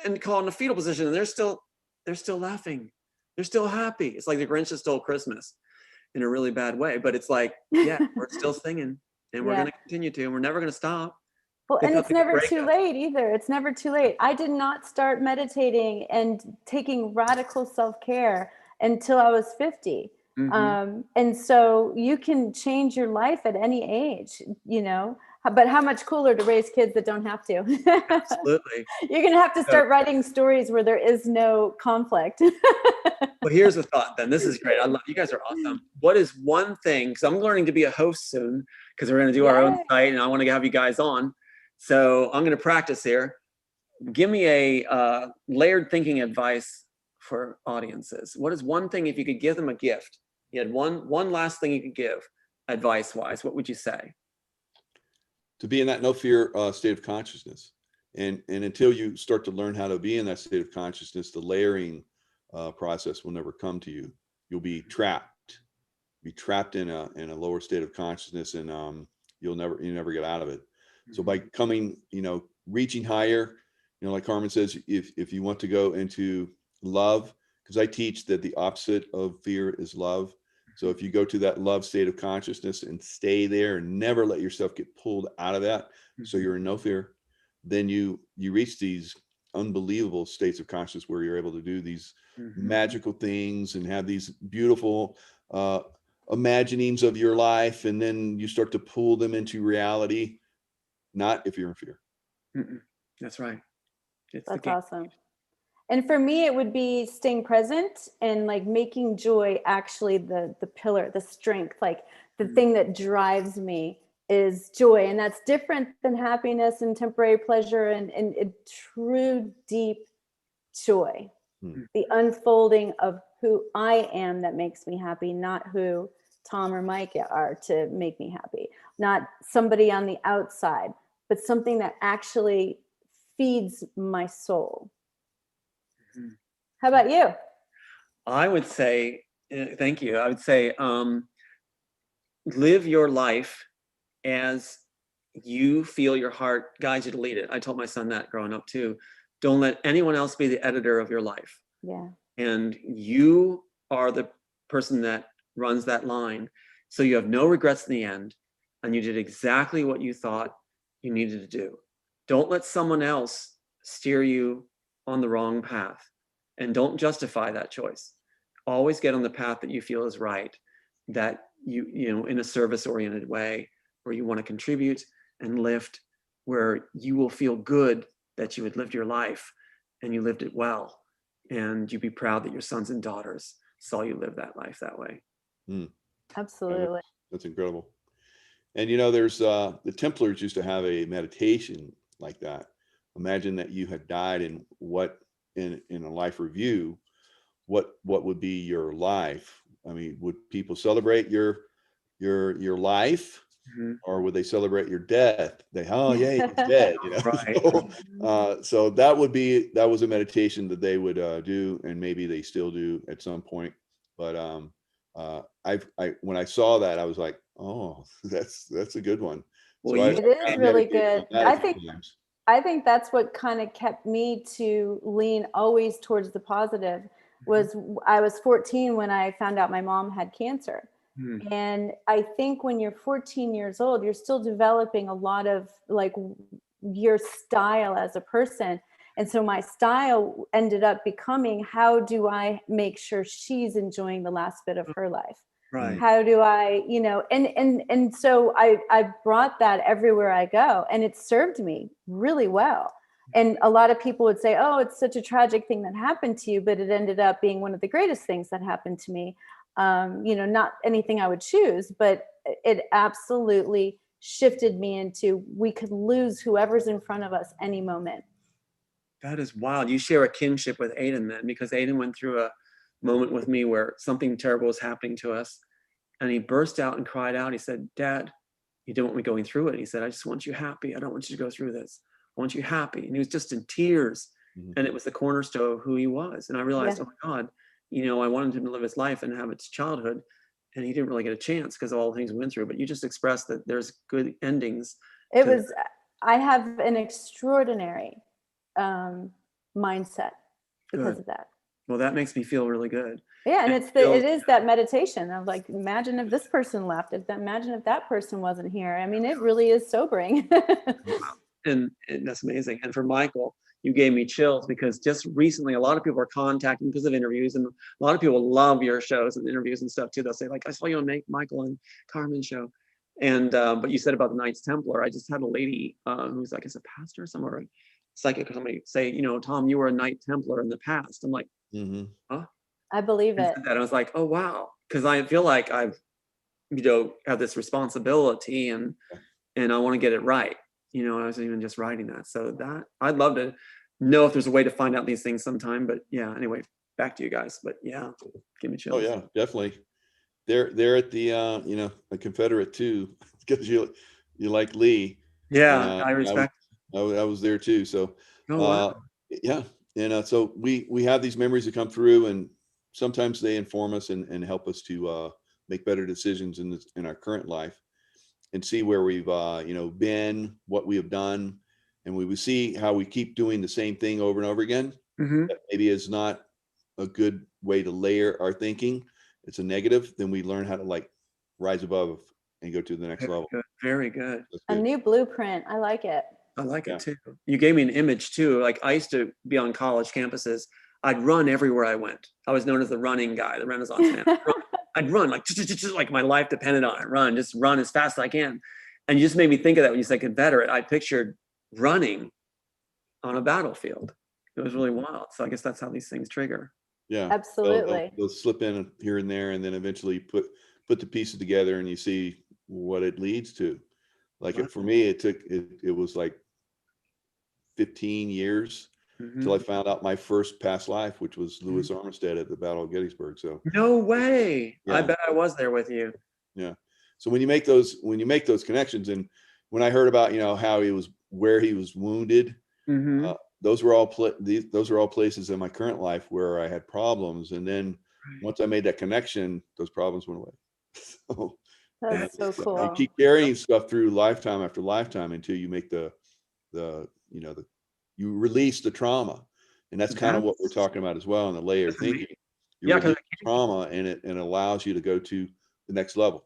and call in a fetal position. And they're still laughing. They're still happy. It's like the Grinch that stole Christmas in a really bad way. But it's like, yeah, we're still singing, and we're going to continue to, and we're never going to stop. Well, and it's never too late either. It's never too late. I did not start meditating and taking radical self-care until I was 50. Mm-hmm. And so you can change your life at any age, you know, but how much cooler to raise kids that don't have to. Absolutely. You're going to have to start writing stories where there is no conflict. Well, here's the thought then. This is great. I love you guys are awesome. What is one thing, because I'm learning to be a host soon, because we're going to do our own site and I want to have you guys on. So I'm going to practice here. Give me a layered thinking advice for audiences. What is one thing, if you could give them a gift, you had one last thing you could give advice wise, what would you say? To be in that no fear state of consciousness. And until you start to learn how to be in that state of consciousness, the layering process will never come to you. You'll be trapped in a lower state of consciousness, and you never get out of it. So by coming, reaching higher, like Carmen says, if you want to go into love, because I teach that the opposite of fear is love. So if you go to that love state of consciousness and stay there and never let yourself get pulled out of that, so you're in no fear, then you reach these unbelievable states of consciousness where you're able to do these magical things and have these beautiful imaginings of your life, and then you start to pull them into reality. Not if you're in fear. That's right. That's awesome. And for me, it would be staying present and like making joy actually the pillar, the strength, like the thing that drives me is joy. And that's different than happiness and temporary pleasure and true deep joy. The unfolding of who I am that makes me happy, not who Tom or Mike are to make me happy. Not somebody on the outside, but something that actually feeds my soul. How about you? I would say, thank you. I would say, live your life as you feel your heart guides you to lead it. I told my son that growing up too. Don't let anyone else be the editor of your life. Yeah. And you are the person that runs that line. So you have no regrets in the end. And you did exactly what you thought you needed to do. Don't let someone else steer you on the wrong path. And don't justify that choice. Always get on the path that you feel is right, that you in a service-oriented way, where you want to contribute and lift, where you will feel good that you had lived your life and you lived it well. And you'd be proud that your sons and daughters saw you live that life that way. Absolutely. That's incredible. And there's the Templars used to have a meditation like that. Imagine that you had died and in a life review, what would be your life? I mean, would people celebrate your life, or would they celebrate your death? Yay, he's dead, Right. So that was a meditation that they would do, and maybe they still do at some point. But when I saw that, I was like, oh, that's a good one. Well, it is really good. I think that's what kind of kept me to lean always towards the positive. Was I was 14 when I found out my mom had cancer, And I think when you're 14 years old, you're still developing a lot of like your style as a person. And so my style ended up becoming, how do I make sure she's enjoying the last bit of her life? Right. How do I, you know, and so I brought that everywhere I go, and it served me really well. And a lot of people would say, oh, it's such a tragic thing that happened to you, but it ended up being one of the greatest things that happened to me. You know, not anything I would choose, but it absolutely shifted me into, we could lose whoever's in front of us any moment. That is wild. You share a kinship with Aiden then, because Aiden went through a moment with me where something terrible was happening to us. And he burst out and cried out. He said, Dad, you don't want me going through it. He said, I just want you happy. I don't want you to go through this. I want you happy. And he was just in tears. And it was the cornerstone of who he was. And I realized, oh my God, you know, I wanted him to live his life and have its childhood. And he didn't really get a chance because of all the things we went through. But you just expressed that there's good endings. I have an extraordinary mindset because of that. Well, that makes me feel really good. Yeah, and it is that meditation of like, imagine if this person left, imagine if that person wasn't here. I mean, it really is sobering. and that's amazing. And for Michael, you gave me chills, because just recently a lot of people are contacting because of interviews, and a lot of people love your shows and interviews and stuff too. They'll say like, I saw you on Michael and Carmen show. And but you said about the Knights Templar. I just had a lady who's like, is a pastor somewhere, psychic or somebody say, you know, Tom, you were a Knight Templar in the past. I'm like, huh? I believe it. That I was like, oh wow, because I feel like I've, you know, have this responsibility, and I want to get it right. You know, I was even just writing that. So that I'd love to know if there's a way to find out these things sometime. But yeah, anyway, back to you guys. But yeah, give me chills. Oh yeah, definitely. They're at the you know, the Confederate too, because you like Lee. Yeah, I respect. I was there too. So wow. yeah, and so we have these memories that come through, and sometimes they inform us and help us to make better decisions in our current life, and see where we've you know, been, what we have done, and we will see how we keep doing the same thing over and over again. That maybe is not a good way to layer our thinking. It's a negative. Then we learn how to like rise above and go to the next level. Good. Very good. A new blueprint. I like it. I like it too. You gave me an image too. Like I used to be on college campuses. I'd run everywhere I went. I was known as the running guy, the Renaissance man. I'd run like my life depended on it. Just run as fast as I can. And you just made me think of that when you said Confederate. I pictured running on a battlefield. It was really wild. So I guess that's how these things trigger. Yeah, absolutely. They'll slip in here and there, and then eventually put the pieces together, and you see what it leads to. Like for me, it was like 15 years till I found out my first past life, which was Louis Armistead at the Battle of Gettysburg. So no way. Yeah. I bet I was there with you. Yeah. So when you make those connections, and when I heard about, you know, how where he was wounded, those were all places in my current life where I had problems. And then once I made that connection, those problems went away. So that's so cool. You keep carrying stuff through lifetime after lifetime until you make you release the trauma. And that's kind of what we're talking about as well in the layer thinking. You release trauma, and it allows you to go to the next level.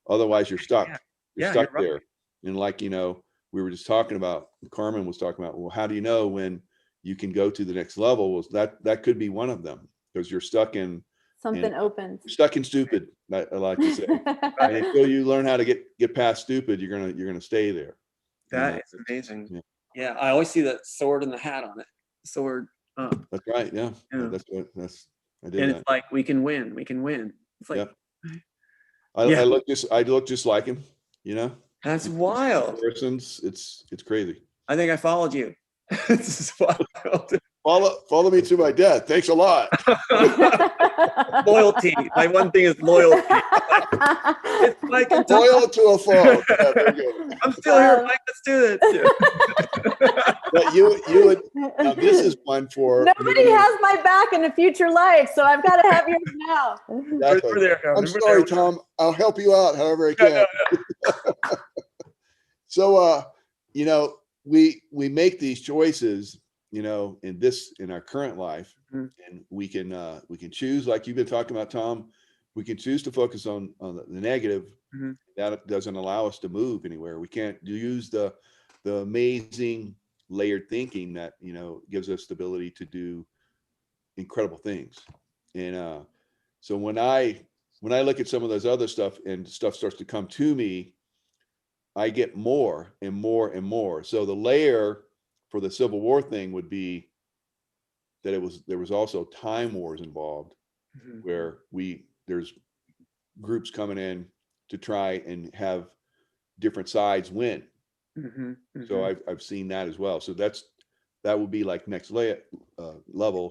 Otherwise you're stuck. You're stuck there. And like, you know, we were just talking about, Carmen was talking about, well, how do you know when you can go to the next level? Well, that could be one of them, because you're stuck in something opens. Stuck in stupid, I like to say. And until you learn how to get past stupid, you're gonna stay there. That is amazing. Yeah, I always see that sword and the hat on it. Sword up. That's right. Yeah. I did and that. It's like we can win. It's like I look just like him, you know. That's wild. It's crazy. I think I followed you. This is wild. Follow me to my death. Thanks a lot. Loyalty. My one thing is loyalty. It's like loyal to a fault. Yeah, very good. I'm still here, Mike. Let's do this. But you would. Now this is one for. Nobody has my back in a future life, so I've got to have yours now. Exactly. I'm sorry, Tom. I'll help you out however I can. No. So, you know, we make these choices, you know, in our current life, and we can choose, like you've been talking about, Tom, we can choose to focus on the negative. Mhm. That doesn't allow us to move anywhere. We can't use the amazing layered thinking that, you know, gives us the ability to do incredible things. And so when I look at some of those other stuff and stuff starts to come to me, I get more and more and more. So the layer for the Civil War thing would be that there was also time wars involved, Mhm. where there's groups coming in to try and have different sides win. Mhm. So Mhm. I've seen that as well. So that would be like next level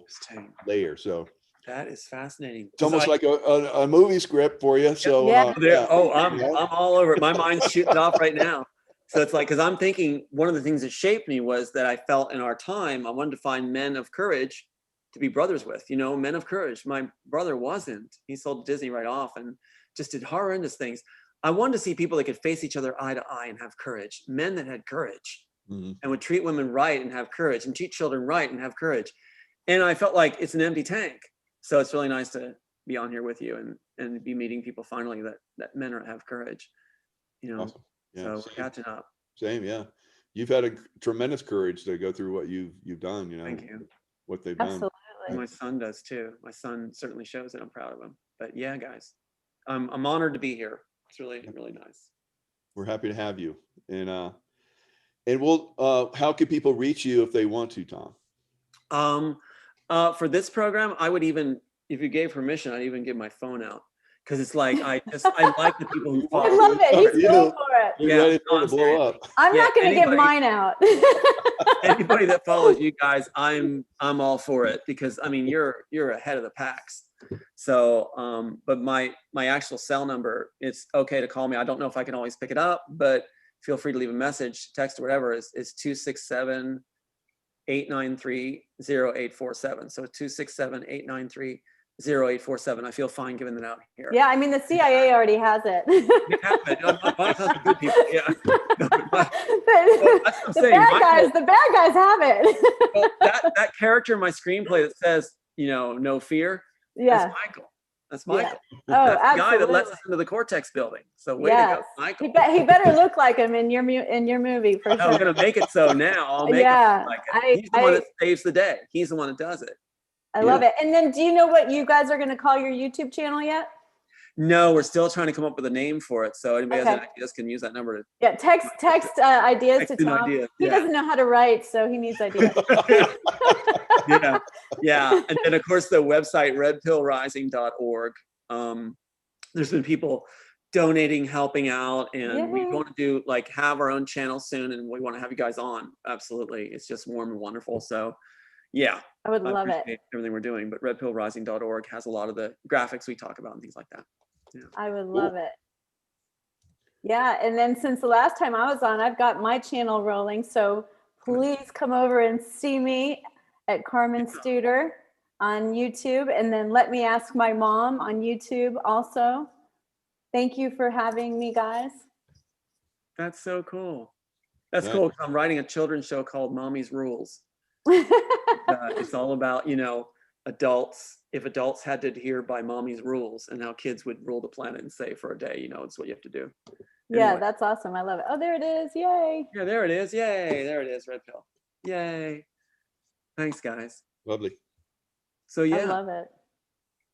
Interesting. layer. So That is fascinating. it's almost like a movie script for you. So Yeah. I'm all over it. My mind's shooting off right now. So it's like, because I'm thinking one of the things that shaped me was that I felt in our time, I wanted to find men of courage to be brothers with, you know, men of courage. My brother wasn't. He sold Disney right off and just did horrendous things. I wanted to see people that could face each other eye to eye and have courage, men that had courage and would treat women right and have courage and treat children right and have courage. And I felt like it's an empty tank. So it's really nice to be on here with you and be meeting people finally that men have courage, you know. Awesome. Yeah, so we're same. catching up. Same, yeah. You've had a tremendous courage to go through what you've done, you know. Thank you. What they've done. Absolutely. My son does too. My son certainly shows it. I'm proud of him. But yeah, guys, I'm honored to be here. It's really, really nice. We're happy to have you. And we'll how can people reach you if they want to, Tom? For this program, I would even, if you gave permission, I'd even give my phone out. Because it's like, I like the people who follow. I love it. He's going for it. You're Yeah, ready for it I'm to blow up. I'm Yeah, not going to give anybody- mine out. Anybody that follows you guys, I'm all for it, because I mean you're ahead of the packs. So but my actual cell number, it's okay to call me. I don't know if I can always pick it up, but feel free to leave a message, text or whatever. Is 267-893-0847. So 267-893-0847. I feel fine giving that out here. Yeah, I mean, the CIA already has it. We have it. The good people, yeah. No, but that's what I'm the saying. the bad guys have it. Well, that character in my screenplay that says, you know, no fear. Yeah. That's Michael. That's Michael. Oh, That's the absolutely. guy that lets us into the Cortex building. So way to Yes. go, Michael. He better look like him in your movie for I'm sure. gonna make it so now. I'll make Yeah, it like it. He's the one that saves the day. He's the one that does it. I love it. And then, do you know what you guys are going to call your YouTube channel yet? No, we're still trying to come up with a name for it. So anybody Okay. has any ideas can use that number to Yeah, text ideas to Text in Tom. ideas, He yeah. doesn't know how to write, so he needs ideas. yeah. And then of course the website redpillrising.org. There's been people donating, helping out, and we Yay. want to do have our own channel soon, and we want to have you guys on. Absolutely, it's just warm and wonderful. So yeah, I would love it. appreciate everything we're doing, but redpillrising.org has a lot of the graphics we talk about and things like that. Yeah. I would love it. Yeah, and then since the last time I was on, I've got my channel rolling. So please come over and see me at Carmen Studer on YouTube, and then Let Me Ask My Mom on YouTube also. Thank you for having me, guys. That's so cool. That's cool. I'm writing a children's show called Mommy's Rules. It's all about, you know, if adults had to adhere by mommy's rules, and how kids would rule the planet and say for a day, you know, it's what you have to do. Yeah, Anyway. that's awesome. I love it. Oh, there it is. Yay. Yeah, there it is. Yay. There it is. Red pill. Yay. Thanks, guys. Lovely. So yeah. I love it.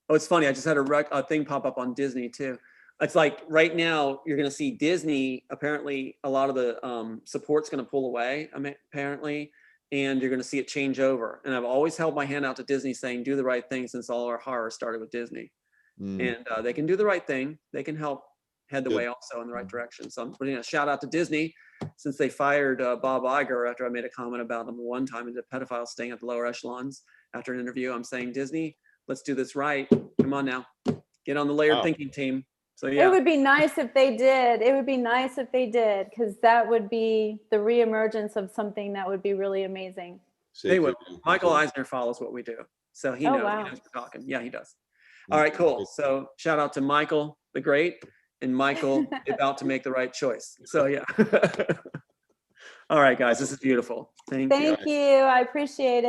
Oh, it's funny. I just had a thing pop up on Disney too. It's like right now you're going to see Disney. Apparently, a lot of the support's going to pull away. Apparently, and you're going to see it change over. And I've always held my hand out to Disney, saying, "Do the right thing," since all our horror started with Disney. And they can do the right thing. They can help head the way also in the right direction. So I'm putting a shout out to Disney, since they fired Bob Iger after I made a comment about him one time as a pedophile staying at the lower echelons. After an interview, I'm saying, Disney, let's do this right. Come on now, get on the layered thinking team. So yeah, It would be nice if they did. It would be nice if they did, because that would be the reemergence of something that would be really amazing. they would. Michael Eisner follows what we do, so he knows. Wow. He knows we're talking. Yeah, he does. All right, cool. So shout out to Michael the Great and Michael about to make the right choice. So yeah. All right, guys, this is beautiful. Thank you. Thank you. I appreciate it.